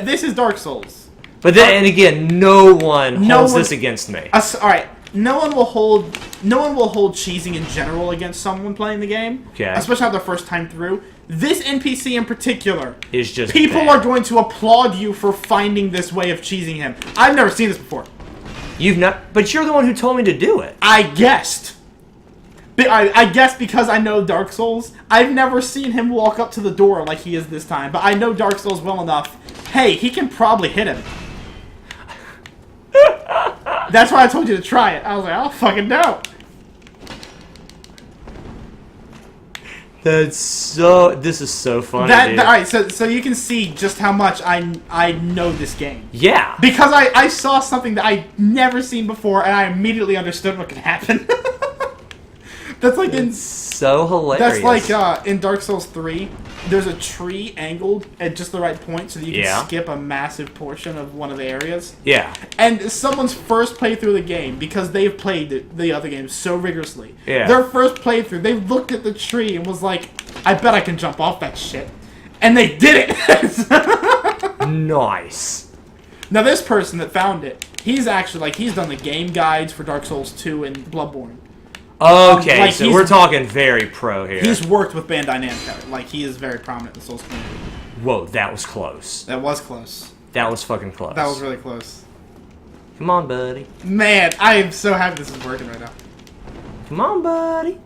S2: This is Dark Souls.
S1: But then, and again, no one holds this against me.
S2: All right, no one will hold cheesing in general against someone playing the game.
S1: Okay.
S2: Especially not their first time through. This NPC in particular
S1: is just
S2: people
S1: bad.
S2: are going to applaud you for finding this way of cheesing him. I've never seen this before.
S1: You've not, but you're the one who told me to do it.
S2: I guessed. I guess because I know Dark Souls, I've never seen him walk up to the door like he is this time. But I know Dark Souls well enough. Hey, he can probably hit him. That's why I told you to try it. I was like, I'll fucking know.
S1: This is so funny, dude.
S2: Alright, so you can see just how much I know this game.
S1: Yeah.
S2: Because I saw something that I'd never seen before, and I immediately understood what could happen. That's like
S1: so hilarious.
S2: That's like in Dark Souls 3, there's a tree angled at just the right point so that you can skip a massive portion of one of the areas.
S1: Yeah.
S2: And someone's first playthrough of the game, because they've played the other games so rigorously,
S1: yeah.
S2: Their first playthrough, they looked at the tree and was like, I bet I can jump off that shit. And they did it!
S1: Nice.
S2: Now this person that found it, he's actually, like, he's done the game guides for Dark Souls 2 and Bloodborne.
S1: Okay, like so we're talking very pro here.
S2: He's worked with Bandai Namco. Like, he is very prominent in the Souls community.
S1: Whoa, that was close.
S2: That was close.
S1: That was fucking close.
S2: That was really close.
S1: Come on, buddy.
S2: Man, I am so happy this is working right now.
S1: Come on, buddy.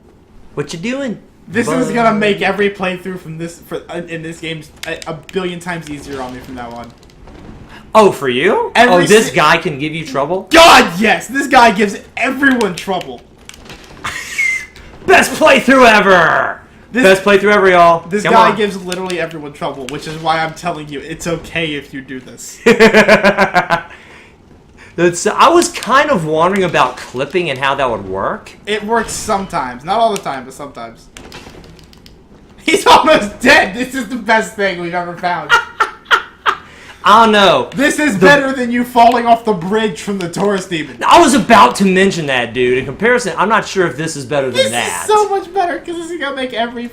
S1: What you doing?
S2: This is gonna make every playthrough from this in this game a billion times easier on me from now on.
S1: Oh, for you? This guy can give you trouble?
S2: God, yes! This guy gives everyone trouble.
S1: Best playthrough ever! Best playthrough ever, y'all.
S2: This guy gives literally everyone trouble, which is why I'm telling you, it's okay if you do this.
S1: I was kind of wondering about clipping and how that would work.
S2: It works sometimes. Not all the time, but sometimes. He's almost dead! This is the best thing we've ever found.
S1: I don't know.
S2: This is better than you falling off the bridge from the Taurus Demon.
S1: I was about to mention that, dude. In comparison, I'm not sure if this is better than that.
S2: This is so much better, because this is going to make every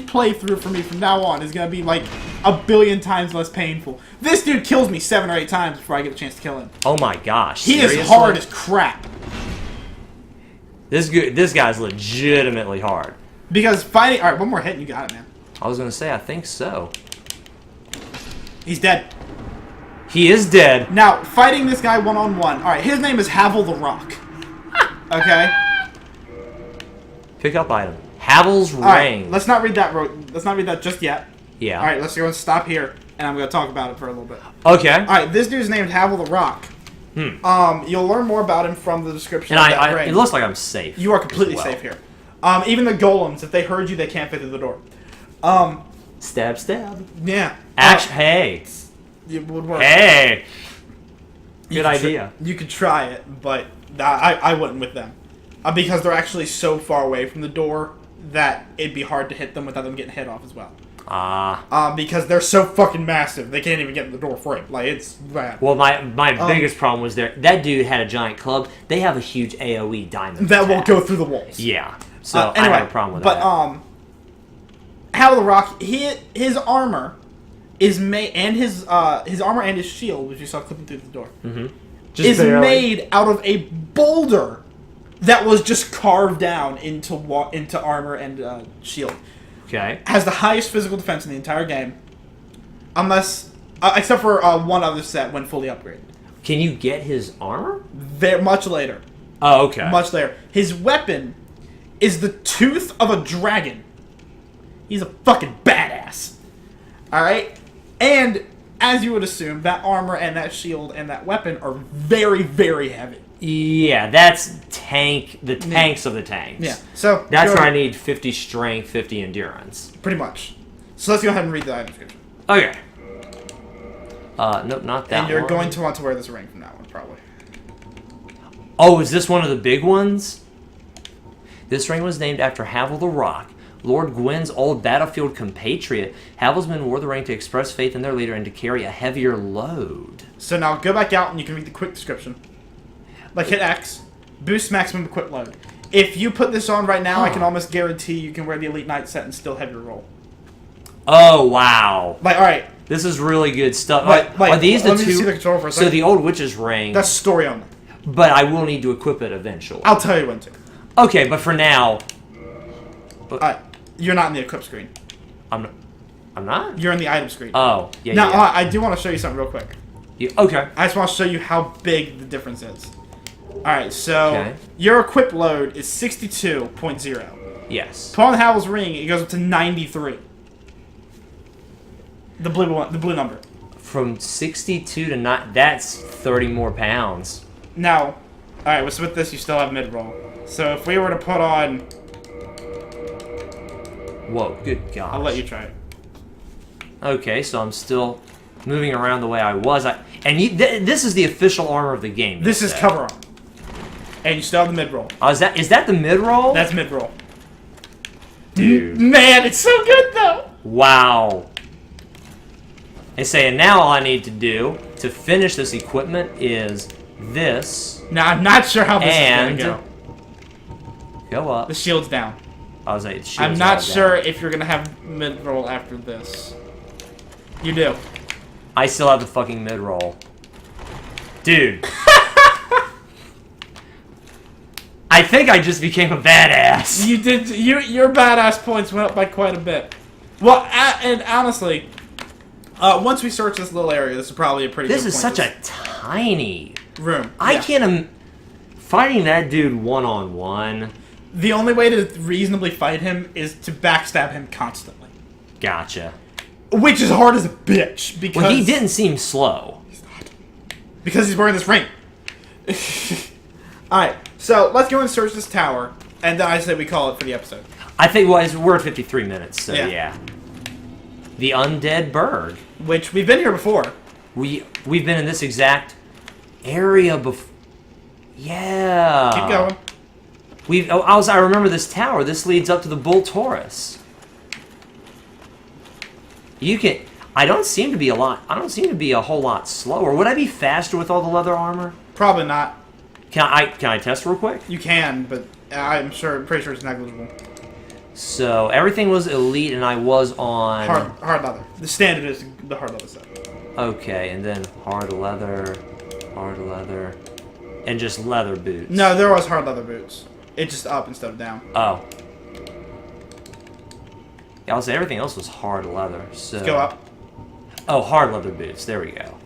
S2: playthrough for me from now on is going to be like a billion times less painful. This dude kills me 7 or 8 times before I get a chance to kill him.
S1: Oh my gosh,
S2: He is hard as crap.
S1: This guy's legitimately hard.
S2: Because fighting... Alright, one more hit and you got it, man.
S1: I was going to say, I think so.
S2: He's dead.
S1: He is dead.
S2: Now, fighting this guy one-on-one. Alright, his name is Havel the Rock. Okay?
S1: Pick up item. Havel's Ring.
S2: Right, let's not read that. Let's not read that just yet.
S1: Yeah.
S2: Alright, let's go and stop here. And I'm going to talk about it for a little bit.
S1: Okay.
S2: Alright, this dude's named Havel the Rock. You'll learn more about him from the description
S1: And
S2: of that ring.
S1: it looks like I'm safe.
S2: You are completely
S1: well.
S2: safe here. Even the golems, if they heard you, they can't fit through the door.
S1: Stab, stab.
S2: Yeah.
S1: Hey.
S2: It would work.
S1: Hey.
S2: You
S1: Good
S2: could
S1: idea.
S2: You could try it, but I wouldn't with them. Because they're actually so far away from the door that it'd be hard to hit them without them getting hit off as well. Because they're so fucking massive, they can't even get in the door frame. Like, it's bad.
S1: Well, my biggest problem was that dude had a giant club. They have a huge AoE diamond
S2: That
S1: attack.
S2: will go through the walls.
S1: Yeah. So
S2: Anyway,
S1: I have a problem with that.
S2: Howl the Rock, his armor is made, and his armor and his shield, which you saw clipping through the door, is made out of a boulder that was just carved down into armor and shield.
S1: Okay.
S2: Has the highest physical defense in the entire game, unless except for one other set when fully upgraded.
S1: Can you get his armor?
S2: Much later.
S1: Oh, okay.
S2: Much later. His weapon is the tooth of a dragon. He's a fucking badass. Alright? And, as you would assume, that armor and that shield and that weapon are very, very heavy.
S1: Yeah, that's the tanks of the tanks.
S2: Yeah. So
S1: that's where I need 50 strength, 50 endurance.
S2: Pretty much. So let's go ahead and read the item description.
S1: Okay. Nope, not that one.
S2: And you're going to want to wear this ring from that one, probably.
S1: Oh, is this one of the big ones? This ring was named after Havel the Rock, Lord Gwyn's old battlefield compatriot. Havel's men wore the ring to express faith in their leader and to carry a heavier load.
S2: So now go back out and you can read the quick description. Like, hit X, boost maximum equip load. If you put this on right now, I can almost guarantee you can wear the Elite Knight set and still have your roll.
S1: Oh, wow.
S2: Like, alright.
S1: This is really good stuff.
S2: Like,
S1: are these the
S2: let me
S1: two?
S2: see the controller for a second.
S1: So the old witch's ring.
S2: That's story only.
S1: But I will need to equip it eventually.
S2: I'll tell you when to.
S1: Okay, but for now...
S2: Alright, you're not in the equip screen.
S1: I'm not?
S2: You're in the item screen.
S1: Oh, yeah,
S2: now,
S1: yeah.
S2: I do want to show you something real quick.
S1: Yeah, okay.
S2: I just want to show you how big the difference is. Alright, so your equip load is 62.0.
S1: Yes.
S2: Put on Howl's ring, it goes up to 93. The blue one, the blue number.
S1: From 62 to 9, that's 30 more pounds.
S2: Now, alright, so with this you still have mid-roll. So if we were to put on...
S1: Whoa, good gosh.
S2: I'll let you try it.
S1: Okay, so I'm still moving around the way I was. This is the official armor of the game.
S2: This is cover armor. And you still have the mid-roll.
S1: Oh, is that the mid-roll?
S2: That's mid-roll.
S1: Dude.
S2: Man, it's so good though!
S1: Wow. They say, and now all I need to do to finish this equipment is this.
S2: Now, I'm not sure how this is going to go.
S1: Go up.
S2: The shield's down.
S1: I was like,
S2: I'm not sure if you're going to have mid-roll after this. You do.
S1: I still have the fucking mid-roll. Dude. I think I just became a badass.
S2: You did. Your badass points went up by quite a bit. Well, and honestly, once we search this little area, this is probably a pretty good point.
S1: This is such a tiny
S2: room.
S1: I can't... Fighting that dude one-on-one...
S2: The only way to reasonably fight him is to backstab him constantly.
S1: Gotcha.
S2: Which is hard as a bitch, because...
S1: Well, he didn't seem slow.
S2: He's not. Because he's wearing this ring. Alright, so let's go and search this tower, and then I say we call it for the episode.
S1: I think, well, we're at 53 minutes, so yeah. The Undead Berg.
S2: Which, we've been here before.
S1: We've been in this exact area before. Yeah.
S2: Keep going.
S1: I remember this tower. This leads up to the Bull Taurus. I don't seem to be a whole lot slower. Would I be faster with all the leather armor?
S2: Probably not.
S1: Can I test real quick?
S2: You can, but I'm pretty sure it's negligible.
S1: So everything was elite, and I was on
S2: hard leather. The standard is the hard leather set.
S1: Okay, and then hard leather, and just leather boots.
S2: No, there was hard leather boots. It's just up instead of down.
S1: Oh. Yeah, I'll say everything else was hard leather. So
S2: let's go up.
S1: Oh, hard leather boots. There we go.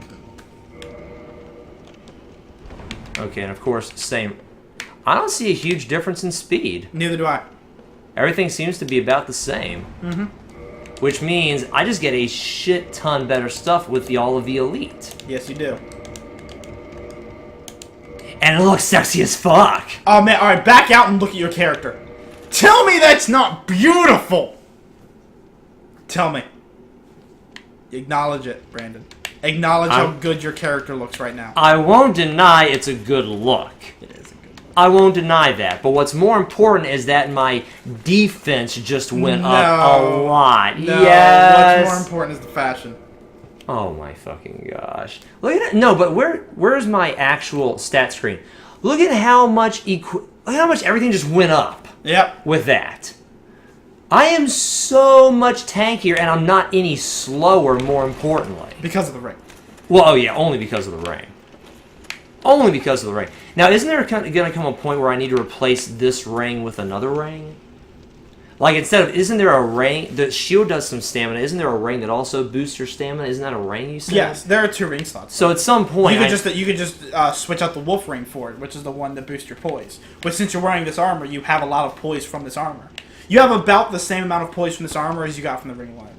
S1: Okay, and of course, same. I don't see a huge difference in speed.
S2: Neither do I.
S1: Everything seems to be about the same. Mm-hmm. Which means I just get a shit ton better stuff with all of the elite.
S2: Yes, you do.
S1: And it looks sexy as fuck.
S2: Oh man, alright, back out and look at your character. Tell me that's not beautiful! Tell me. Acknowledge it, Brandon. Acknowledge how good your character looks right now.
S1: I won't deny it's a good look.
S2: It is a good look.
S1: I won't deny that. But what's more important is that my defense just went up a lot.
S2: No,
S1: yes.
S2: what's more important is the fashion.
S1: Oh my fucking gosh. Look at it. No, but where's my actual stat screen? Look at how much look at how much everything just went up.
S2: Yep.
S1: With that. I am so much tankier, and I'm not any slower, more importantly.
S2: Because of the ring.
S1: Well, oh yeah, only because of the ring. Only because of the ring. Now, isn't there going to come a point where I need to replace this ring with another ring? Like, isn't there a ring? The shield does some stamina. Isn't there a ring that also boosts your stamina? Isn't that a ring you said?
S2: Yes, there are 2 ring slots.
S1: So at some point...
S2: You could just switch out the wolf ring for it, which is the one that boosts your poise. But since you're wearing this armor, you have a lot of poise from this armor. You have about the same amount of poise from this armor as you got from the ring line.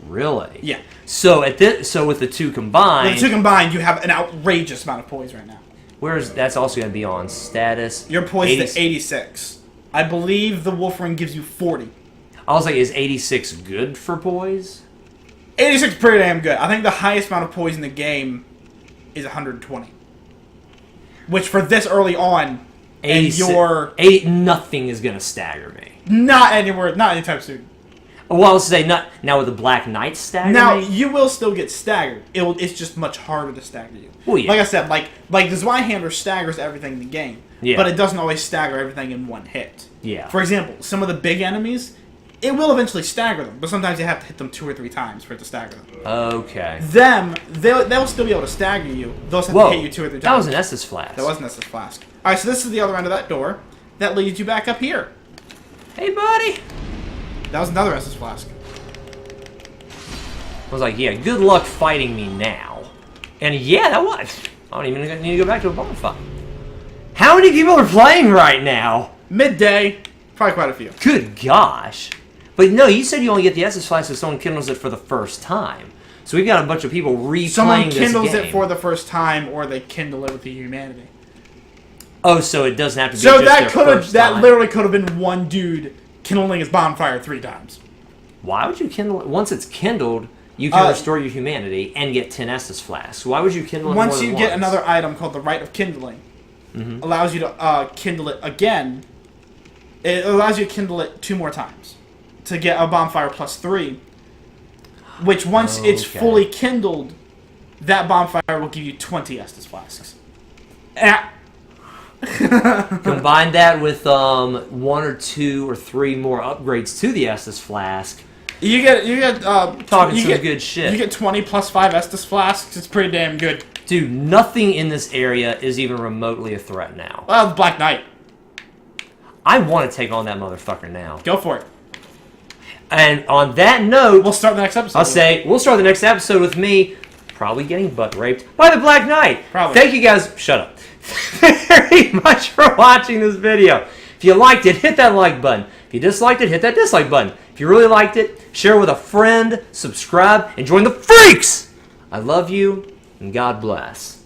S1: Really?
S2: Yeah.
S1: So with the 2 combined...
S2: With the 2 combined, you have an outrageous amount of poise right now.
S1: That's also going to be on status.
S2: Your poise is 86. I believe the wolf ring gives you 40.
S1: I was like, is 86 good for poise?
S2: 86 is pretty damn good. I think the highest amount of poise in the game is 120. Which for this early on,
S1: nothing is going to stagger me.
S2: Not anywhere, not anytime soon.
S1: Well, I would say not now with the Black Knight stagger.
S2: Now you will still get staggered. It's just much harder to stagger you.
S1: Well, yeah.
S2: Like I said, like the Zweihammer staggers everything in the game, but it doesn't always stagger everything in one hit.
S1: Yeah.
S2: For example, some of the big enemies, it will eventually stagger them, but sometimes you have to hit them 2 or 3 times for it to stagger them.
S1: Okay.
S2: They'll still be able to stagger you. They'll just have to hit you 2 or 3 times.
S1: That was an Estus Flask.
S2: That was an Estus Flask. All right, so this is the other end of that door that leads you back up here.
S1: Hey, buddy.
S2: That was another Estus Flask.
S1: I was like, yeah, good luck fighting me now. And yeah, that was. I don't even need to go back to a bonfire. How many people are playing right now?
S2: Midday. Probably quite a few.
S1: Good gosh. But no, you said you only get the Estus Flask if someone kindles it for the first time. So we've got a bunch of people replaying this game.
S2: Someone kindles it for the first time, or they kindle it with the humanity.
S1: Oh, so it doesn't have to be just their first time.
S2: That literally could have been one dude kindling his bonfire 3 times.
S1: Why would you kindle it? Once it's kindled, you can restore your humanity and get 10 Estus Flasks. Why would you kindle it more than once?
S2: Once you get another item called the Rite of Kindling, allows you to kindle it again. It allows you to kindle it 2 more times to get a bonfire plus 3. Which once it's fully kindled, that bonfire will give you 20 Estus Flasks.
S1: Combine that with 1 or 2 or 3 more upgrades to the Estus Flask.
S2: You get
S1: good shit.
S2: You get 20 plus 5 Estus Flasks. It's pretty damn good.
S1: Dude, nothing in this area is even remotely a threat now.
S2: Well, the Black Knight.
S1: I want to take on that motherfucker now.
S2: Go for it.
S1: And on that note,
S2: we'll start the next episode.
S1: I'll say we'll start the next episode with me probably getting butt raped by the Black Knight.
S2: Probably.
S1: Thank you guys. Shut up. Very much for watching this video. If you liked it, hit that like button. If you disliked it, hit that dislike button. If you really liked it, share with a friend, subscribe, and join the freaks. I love you, and God bless.